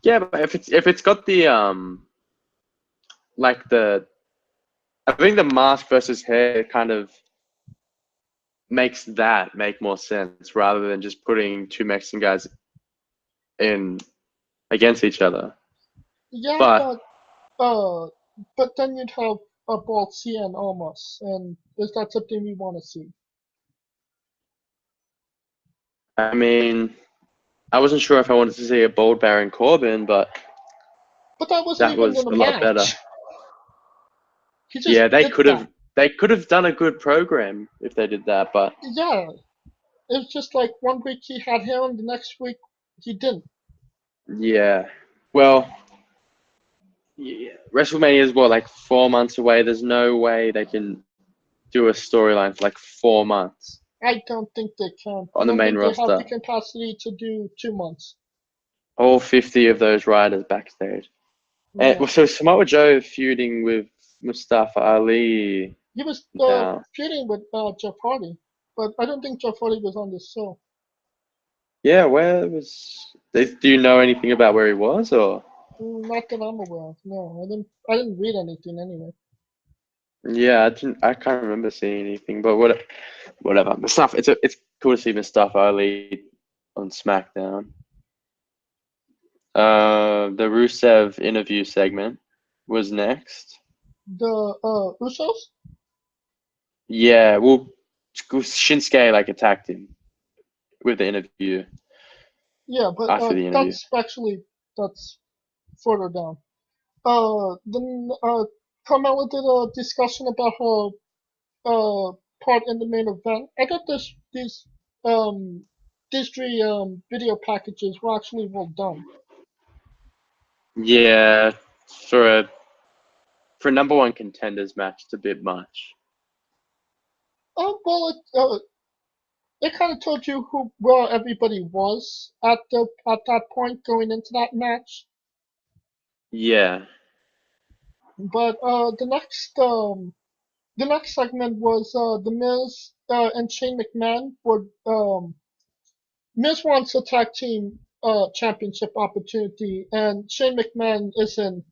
Yeah, but if it's got the like the I think the mask versus hair kind of makes that make more sense rather than just putting two Mexican guys in against each other. Yeah, But but then you'd have a bald CN almost, and is that something we want to see? I mean, I wasn't sure if I wanted to see a bold Baron Corbin, but But that wasn't that even was in a a lot better. match. He just Yeah, they did could have that. they could have done a good program if they did that, but Yeah, it was just like one week he had him, the next week he didn't. yeah. Well, yeah, WrestleMania is what, like 4 months away. There's no way they can do a storyline for like 4 months I don't think they can. I on the don't main think they have the roster. capacity to do 2 months. All 50 of those riders backstage. And Yeah, well, so Samoa Joe feuding with Mustafa Ali he was now. feuding with Jeff Hardy, but I don't think Jeff Hardy was on this show. Yeah, where was? Do you know anything about where he was, or? Not that I'm aware of. No, I didn't. I didn't read anything anyway. Yeah, I didn't. I can't remember seeing anything. But whatever. Mustafa. It's cool to see Mustafa Ali on SmackDown. The Rusev interview segment was next. The Usos? Yeah, well, Shinsuke like attacked him with the interview Yeah, but after the interview. that's further down. Then Carmella did a discussion about her part in the main event. I thought um these three video packages were actually well done. Yeah, for a for a number one contenders match, it's a bit much. Well, it kind of told you where everybody was at that point going into that match. Yeah, But the next segment was the Miz and Shane McMahon would Miz wants a tag team championship opportunity, and Shane McMahon isn't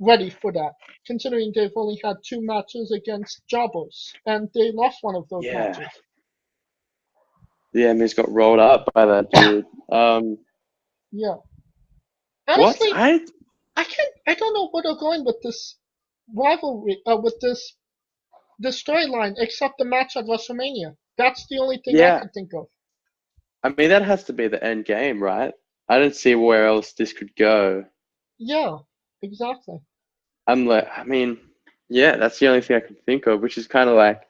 ready for that, considering they've only had two matches against jobbers, and they lost one of those yeah, matches. yeah. Miz got rolled up by that dude. Yeah, What? honestly, I don't know where they're going with this rivalry, with this storyline, except the match at WrestleMania. That's the only thing I Yeah. can think of. I mean, that has to be the end game, right? I don't see where else this could go. Yeah, exactly. I mean, yeah, that's the only thing I can think of, which is kind of like,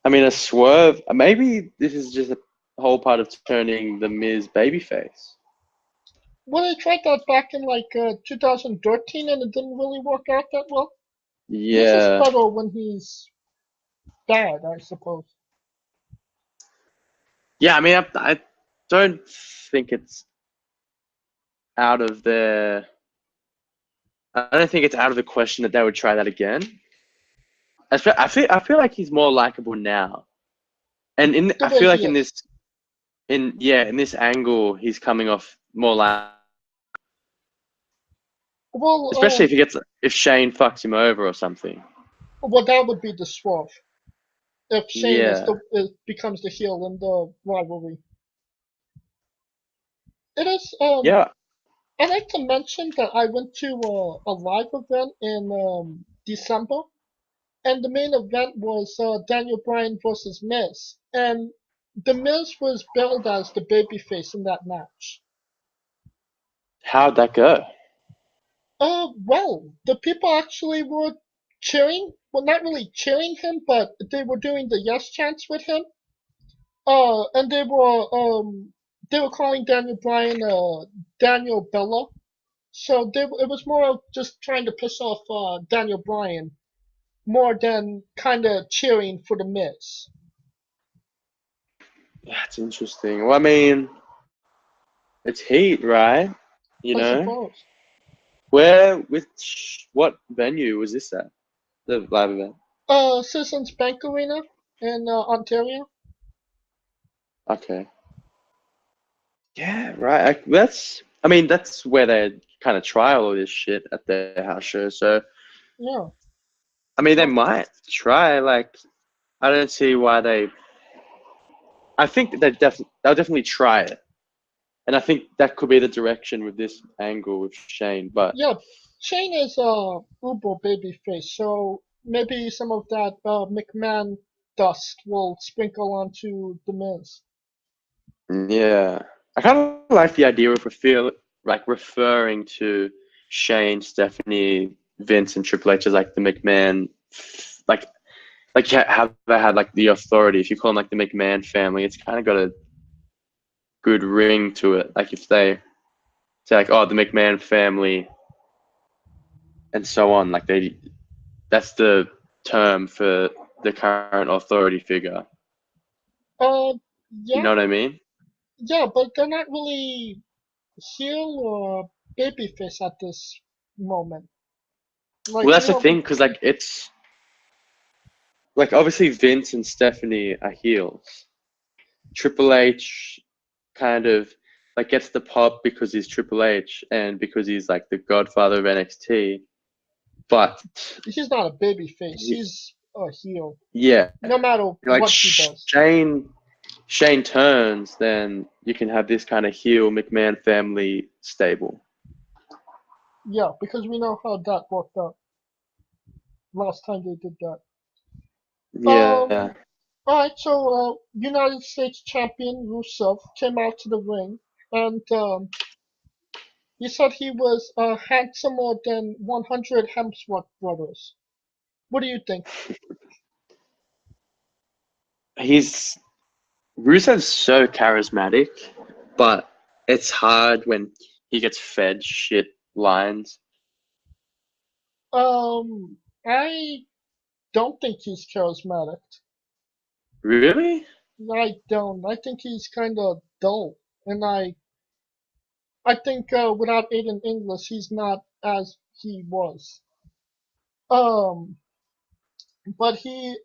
I mean, a swerve. Maybe this is just a whole part of turning the Miz babyface. Well, they tried that back in like 2013, and it didn't really work out that well. Miz is Yeah, better when he's bad, I suppose. yeah. I mean, I don't think it's out of the. I don't think it's out of the question that they would try that again. I feel like he's more likable now, and The I way feel he like is. in this angle, he's coming off more like, Well, especially if Shane fucks him over or something. well, that would be the swerve if Shane Yeah, becomes the heel in the rivalry. It is. yeah. I'd like to mention that I went to a live event in December, and the main event was Daniel Bryan versus Miz, and the Miz was billed as the babyface in that match. How'd that go? Well, the people actually were cheering. Well, not really cheering him, but they were doing the yes chants with him. And they were calling Daniel Bryan Daniel Bella. So it was more of just trying to piss off Daniel Bryan more than kind of cheering for the Miz, That's interesting. Well, I mean, it's heat, right? You I know, suppose. what venue was this at? The live event. Citizens Bank Arena in Ontario. Okay. Yeah, right. I mean, that's where they kind of try all of this shit at their house show. So, Yeah. I mean, they So might try. Like, I don't see why they. I think that they'll definitely try it, and I think that could be the direction with this angle with Shane. But yeah, Shane is a uber babyface, so maybe some of that McMahon dust will sprinkle onto the Miz. yeah, I kind of like the idea of referring to Shane, Stephanie, Vince, and Triple H as like the McMahon, like how they had like the authority. If you call them like the McMahon family, it's kind of got a good ring to it. Like if they say like, oh, the McMahon family, and so on. That's the term for the current authority figure. Uh, You yeah, know what I mean? yeah, but they're not really heel or babyface at this moment. Well, Like, that's the thing, because like it's like obviously Vince and Stephanie are heels. Triple H kind of like gets the pop because he's Triple H and because he's like the godfather of NXT. But he's not a babyface. he, He's a heel, yeah, no matter like what he does. Shane turns, then you can have this kind of heel McMahon family stable. Yeah, because we know how that worked out last time they did that. Um, Yeah. All right, so United States champion Rusev came out to the ring, and he said he was handsomer than 100 Hemsworth brothers. What do you think? He's Rusev's so charismatic, but it's hard when he gets fed shit lines. I don't think he's charismatic. Really? I don't. I think he's kind of dull, and I think without Aiden English, he's not as he was. Um, but he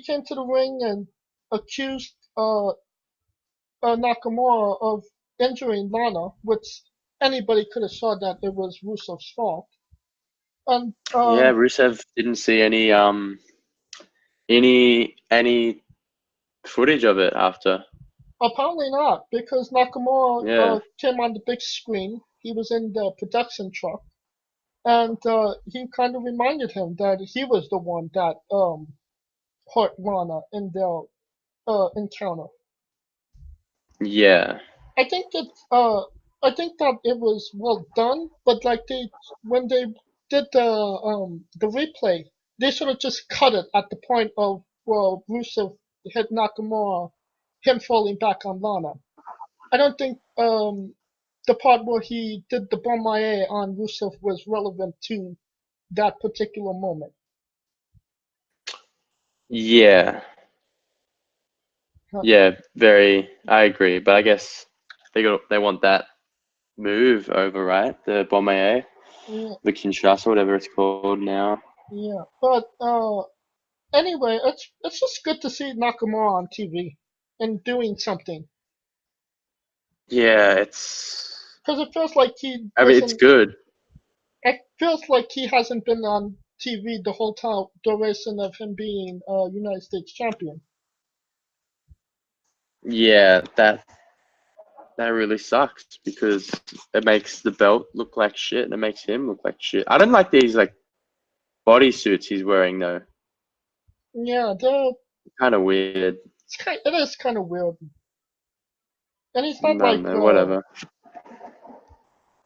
came to the ring and accused Nakamura of injuring Lana, which anybody could have saw that it was Rusev's fault. And Yeah, Rusev didn't see any footage of it after. apparently not, because Nakamura Yeah. came on the big screen. He was in the production truck, and he kind of reminded him that he was the one that hurt Lana in their encounter. Yeah. I think it I think that it was well done, but like when they did the replay, they should have just cut it at the point of Rusev hit Nakamura, him falling back on Lana. I don't think the part where he did the Bomaye on Rusev was relevant to that particular moment. Yeah. Huh. Yeah, very I agree. But I guess they want that move over, right? The Bomaye, Yeah, the Kinshasa, whatever it's called now. yeah. But anyway, it's just good to see Nakamura on TV and doing something. Yeah, it's Because it feels like he I mean it's isn't. good. It feels like he hasn't been on TV the whole time duration of him being United States champion. Yeah, that really sucks because it makes the belt look like shit and it makes him look like shit. I don't like these like bodysuits he's wearing though. Yeah, Kind of weird. it is kind of weird, and he's I not don't know, whatever.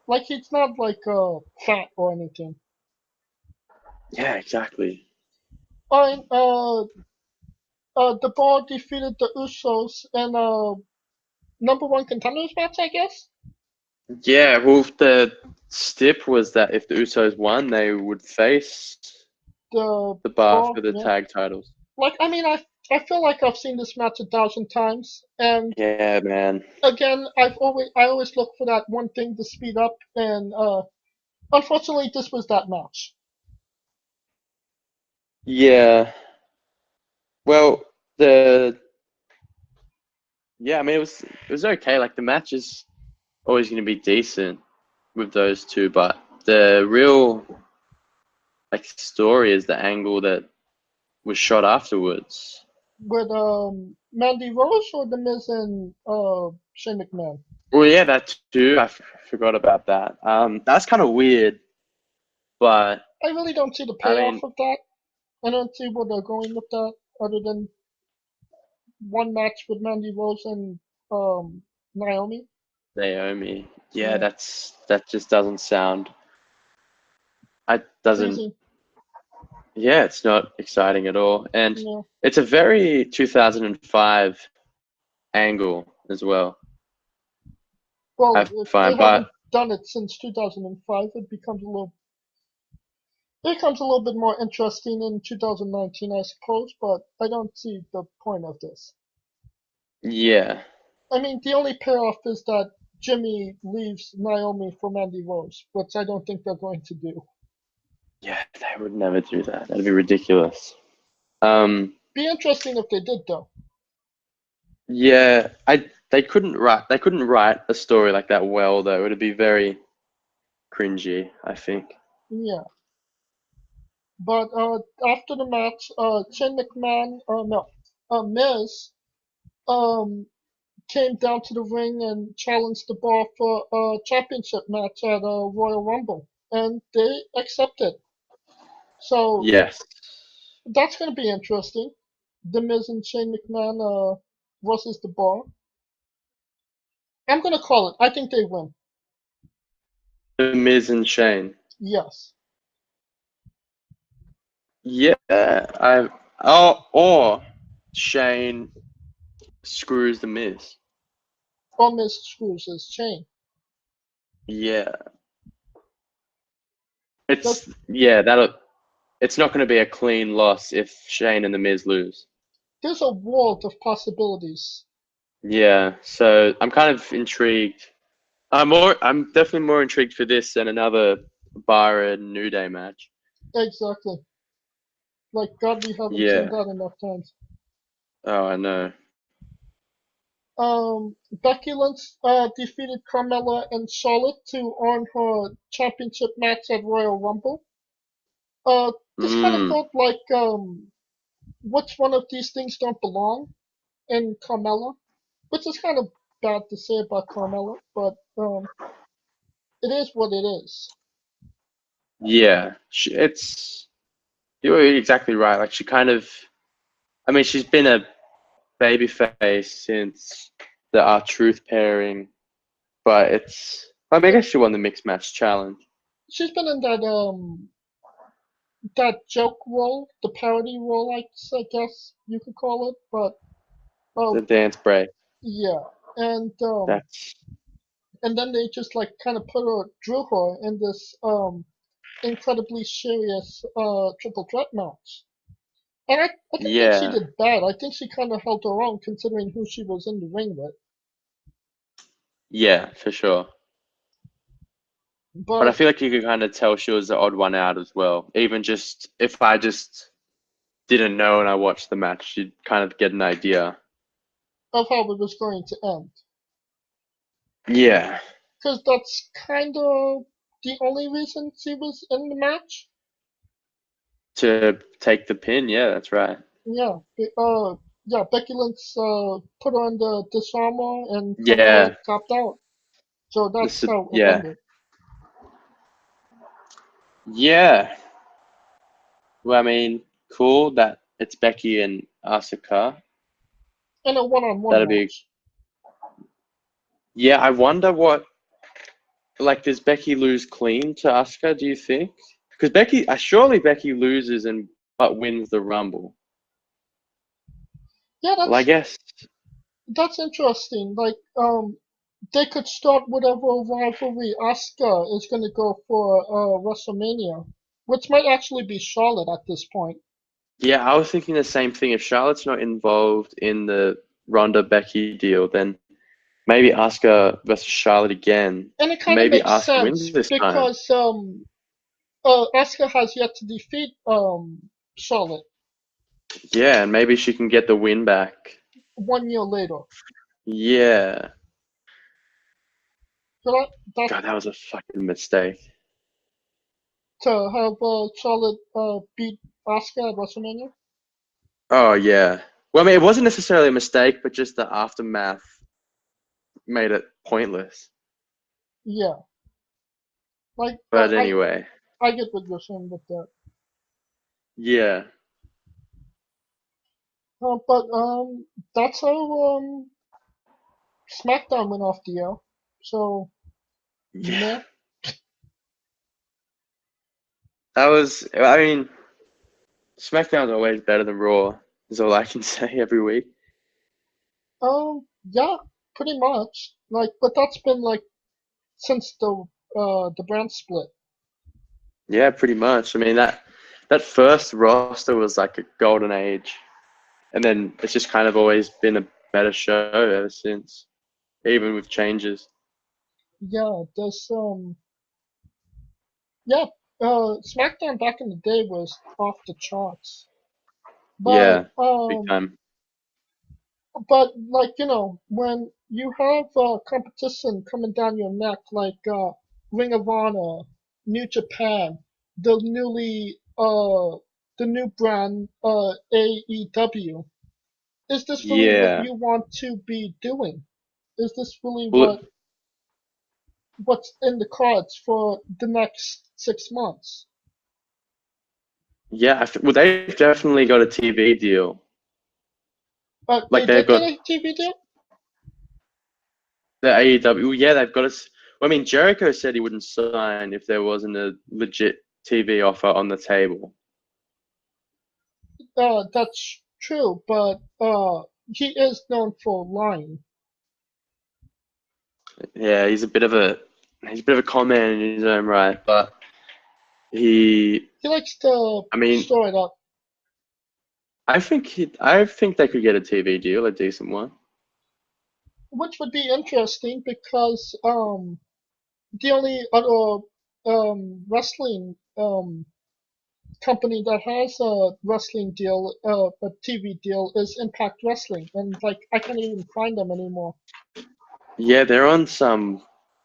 like he's not like fat or anything. Yeah, exactly. And the Bar defeated the Usos in number one contenders match, I guess. Yeah, well, the stip was that if the Usos won, they would face The the Bar Bar, for the yeah. tag titles. Like I mean, I feel like I've seen this match 1,000 times, and Yeah, man. again, I always look for that one thing to speed up, and unfortunately, this was that match. Yeah. Well, the yeah, I mean it was okay. Like the match is always going to be decent with those two, but the real like story is the angle that was shot afterwards. With Mandy Rose or The Miz and Shane McMahon. Well, yeah, that too. Forgot about that. That's kind of weird, but I really don't see the I payoff mean, of that. I don't see where they're going with that, other than one match with Mandy Rose and Naomi. Naomi. Yeah, Yeah, that just doesn't sound. I doesn't. pleasing. Yeah, it's not exciting at all, and Yeah. it's a very 2005 angle as well. I Well, if they find, but haven't done it since 2005, it becomes a little bit more interesting in 2019, I suppose. But I don't see the point of this. yeah, I mean, the only payoff is that Jimmy leaves Naomi for Mandy Rose, which I don't think they're going to do. yeah, they would never do that. That'd be ridiculous. Um, Be interesting if they did, though. yeah, I they couldn't write a story like that well though. It'd be very cringy, I think. Yeah. But after the match, Shane McMahon, no, Miz, um, came down to the ring and challenged the Bar for a championship match at a Royal Rumble, and they accepted. So Yes. that's going to be interesting. The Miz and Shane McMahon versus the Bar. I'm gonna call it. I think they win. The Miz and Shane. Yes. Yeah, or Shane screws the Miz. Or Miz screws his Shane. Yeah, That's, that'll. It's not going to be a clean loss if Shane and the Miz lose. there's a world of possibilities. Yeah, so I'm kind of intrigued. I'm definitely more intrigued for this than another Bar and New Day match. Exactly. Like God, we haven't seen Yeah. that enough times. Oh, I know. Becky Lynch defeated Carmella and Charlotte to earn her championship match at Royal Rumble. Uh, this kind of Mm. felt like which one of these things don't belong in Carmella, which is kind of bad to say about Carmella, but it is what it is. Yeah. You're exactly right. Like she kind of. I mean, she's been a babyface since the R-Truth pairing, but it's. I mean, I guess she won the mixed match challenge. She's been in that joke role, the parody role, I guess you could call it, but The um, dance break. yeah, and That's and then they just like kind of drew her in this incredibly serious triple threat match. And I don't think she yeah, did bad. I think she kind of held her own considering who she was in the ring with. yeah, for sure. But I But feel like you could kind of tell she was the odd one out as well. Even just if I just didn't know and I watched the match, you'd kind of get an idea. of how it was going to end. Yeah, Because that's kind of the only reason she was in the match. to take the pin. Yeah, that's right. Yeah. Yeah, Becky Lynch put her on the disarmer and Carmella Yeah, tapped out. So that's this. how it Yeah, ended. yeah. Well, I mean, cool that it's Becky and Asuka. In a one-on-one That'll be. match. Yeah, I wonder what. Like, does Becky lose clean to Asuka? Do you think? Because surely Becky loses and but wins the Rumble. Yeah, Well, I guess. that's interesting. Like, they could start whatever rivalry Asuka is going to go for WrestleMania, which might actually be Charlotte at this point. Yeah, I was thinking the same thing. If Charlotte's not involved in the Ronda Becky deal, then maybe Asuka versus Charlotte again. And it And kind of maybe makes Asuka wins sense this time. because Asuka has yet to defeat Charlotte Yeah, and maybe she can get the win back. 1 year later. Yeah. So that God, that was a fucking mistake. to have Charlotte beat Asuka at WrestleMania. Oh, yeah. Well, I mean, it wasn't necessarily a mistake, but just the aftermath made it pointless. Yeah, like But anyway, I get what you're saying with that. yeah. But that's how SmackDown went off the air. So Yeah. meh. I mean, SmackDown's always better than Raw, is all I can say every week. Yeah, pretty much. Like, but that's been like since the brand split. Yeah, pretty much. I mean, that first roster was like a golden age, and then it's just kind of always been a better show ever since, even with changes. Yeah, there's yeah, SmackDown back in the day was off the charts. But Yeah, big time. like when you have competition coming down your neck like Ring of Honor, New Japan, the newly the new brand AEW, is this really what Yeah. you want to be doing? Is this really Well, what's in the cards for the next 6 months? yeah. Well, they've definitely got a TV deal, But Like they they've did get got a TV deal? the AEW. Well, yeah, they've got us. Well, I mean, Jericho said he wouldn't sign if there wasn't a legit TV offer on the table. That's true, but he is known for lying. Yeah, he's a bit of a con man in his own right, but he. He likes to I mean, store it up. I think they could get a TV deal, a decent one. Which would be interesting because the only other wrestling company that has a wrestling deal, a TV deal, is Impact Wrestling, and like I can't even find them anymore. Yeah, they're on some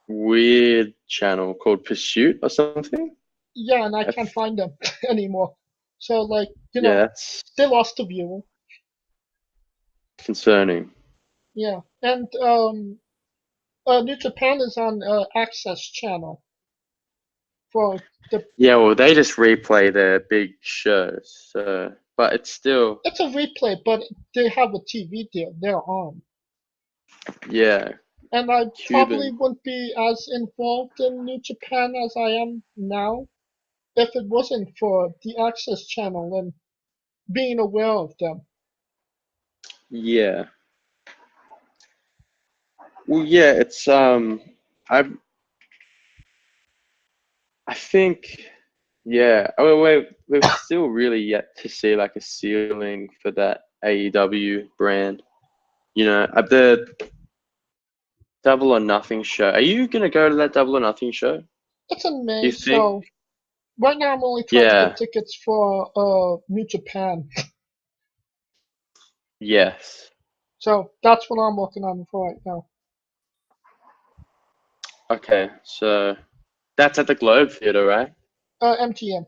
weird channel called Pursuit or something. Yeah, and I I can't th- find them anymore. So like yeah, that's they lost a viewer. concerning. Yeah, and New Japan is on Access Channel for the. Yeah, well, they just replay their big shows, so but it's still It's a replay, but they have a TV deal. They're on. yeah, And I probably Cuban. wouldn't be as involved in New Japan as I am now if it wasn't for the Access Channel and being aware of them. Yeah. Well, yeah, it's I I think yeah. Oh, we're still really yet to see like a ceiling for that AEW brand. You know, at the Double or Nothing show. Are you gonna go to that Double or Nothing show? It's in Do May, you think? so right now I'm only trying to get Yeah. tickets for New Japan. Yes. So that's what I'm working on for right now. Okay. So that's at the Globe Theatre, right? MTM.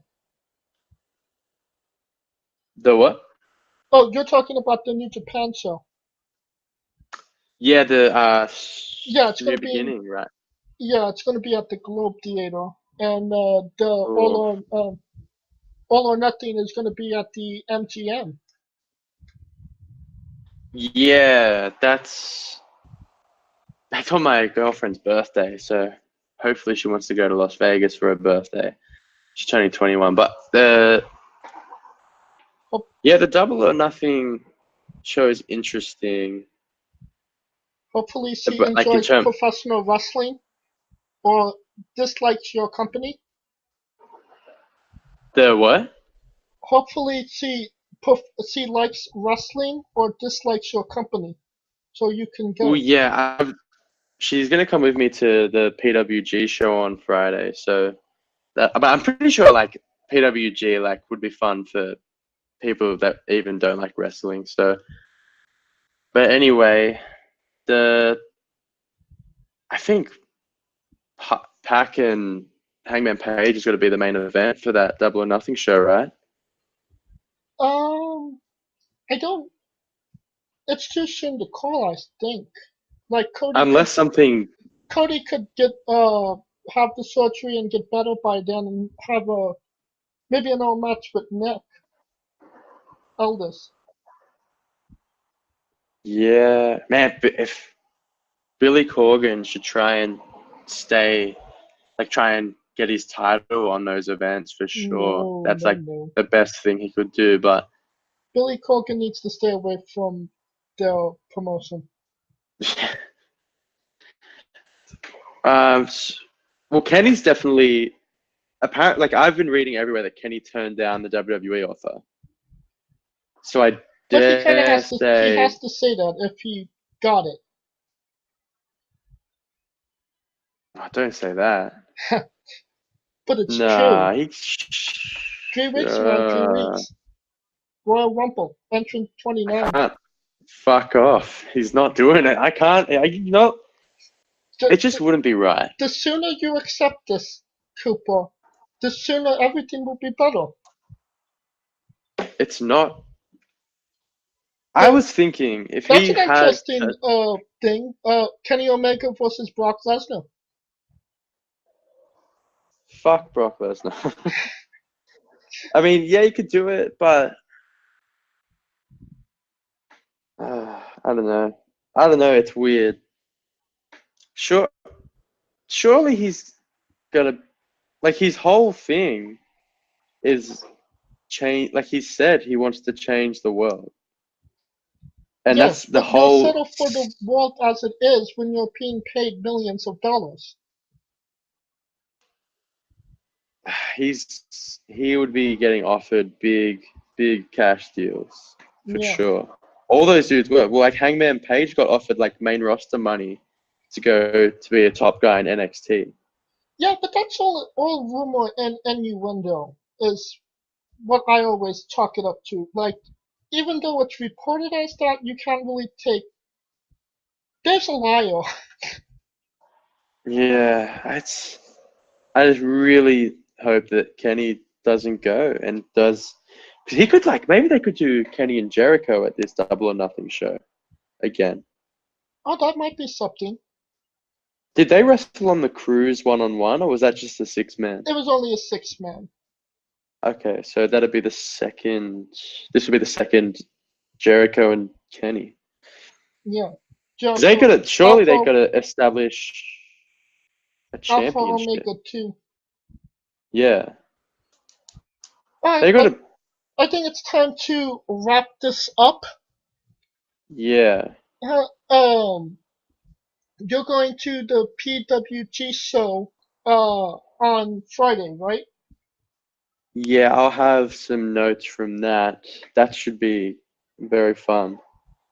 The what? Oh, you're talking about the New Japan show. Yeah, the Yeah, it's gonna new be in. beginning, right? Yeah, it's gonna be at the Globe Theater, and the Oh, All or Nothing is gonna be at the MTM. yeah, that's on my girlfriend's birthday, so hopefully she wants to go to Las Vegas for her birthday. She's turning 21, but Ho- the Double or Nothing show is interesting. Hopefully, she But like in enjoys term, professional wrestling or dislikes your company. the what? Hopefully, she likes wrestling or dislikes your company, so you can Well, go. yeah, she's gonna come with me to the PWG show on Friday, so but I'm pretty sure like PWG like would be fun for people that even don't like wrestling. So, but anyway, the I think Pac and Hangman Page is going to be the main event for that Double or Nothing show, right? Um, I don't. It's too soon to call. I think. Like Unless something, Cody could get have the surgery and get better by then and have a maybe an all match with Nick Aldis. yeah, man. If Billy Corgan should try and stay, like, try and get his title on those events for sure. No, That's no, like no. the best thing he could do. But Billy Corgan needs to stay away from their promotion. um, well, Kenny's definitely apparently like I've been reading everywhere that Kenny turned down the WWE offer. So I But he kind of dare has to. He say, has to say that if he got it. oh, don't say that. But it's true. Nah, 3 weeks, man. Three uh, weeks. Royal Rumble, entrance I 29. can't. Fuck off. He's not doing it. I can't. It The, just the, wouldn't be right. the sooner you accept this, Cooper, the sooner everything will be better. It's not. I The, was thinking if that's he an had interesting thing. Kenny Omega versus Brock Lesnar. fuck Brock Lesnar. I mean, yeah, you could do it, but I don't know. I don't know. It's weird. Sure, surely he's gonna like his whole thing is change. Like he said, he wants to change the world, and that's Yes, the but they'll whole. settle for the world as it is when you're being paid millions of dollars. He would be getting offered big cash deals for Yeah. sure. All those dudes were. Well, like Hangman Page got offered like main roster money to go to be a top guy in NXT. Yeah, but that's all rumor and innuendo is what I always chalk it up to. Like, even though it's reported as that, you can't really take. There's a liar. Yeah, it's. I just really hope that Kenny doesn't go and does. Because he could like maybe they could do Kenny and Jericho at this Double or Nothing show again. Oh, that might be something. Did they wrestle on the cruise one one, or was that just a six man? It was only a 6 man. Okay, so that'd be the second. This would be the second Jericho and Kenny. Yeah. 'Cause they Jericho, gotta surely they Alpha, gotta establish a Alpha championship. Omega 2. Yeah, Alright, they gotta. I think it's time to wrap this up. Yeah, Uh, um, you're going to the PWG show on Friday, right? yeah. I'll have some notes from that. That should be very fun.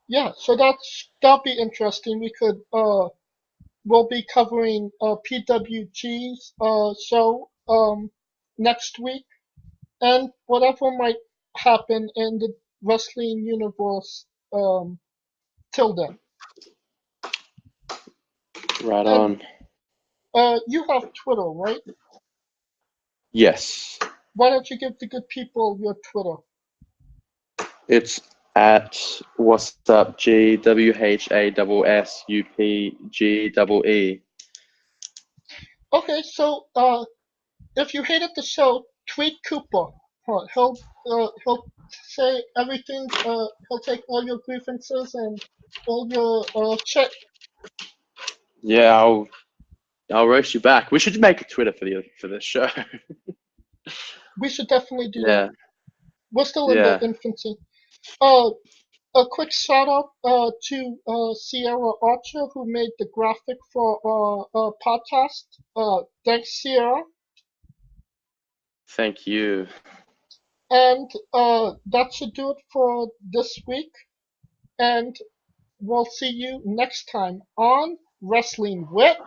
Yeah, so that'll be interesting. We'll be covering PWG's show next week and whatever might happen in the wrestling universe till then. Right And on. you have Twitter, right? Yes, Why don't you give the good people your Twitter? it's at what's up G WHASSUPGEE. Okay, so if you hated the show, tweet Cooper. He'll say everything. He'll take all your grievances and all your shit. Yeah, I'll roast you back. We should make a Twitter for the show. We should definitely do that. Yeah, We're still in the yeah. infancy. Uh, a quick shout out to Sierra Archer who made the graphic for our podcast. Thanks, Sierra. Thank you. And that should do it for this week. And we'll see you next time on Wrestling with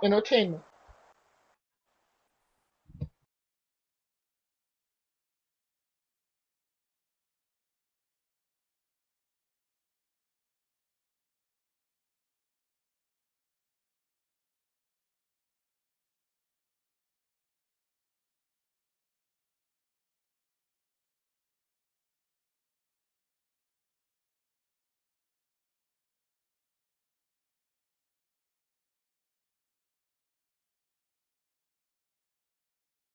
Entertainment.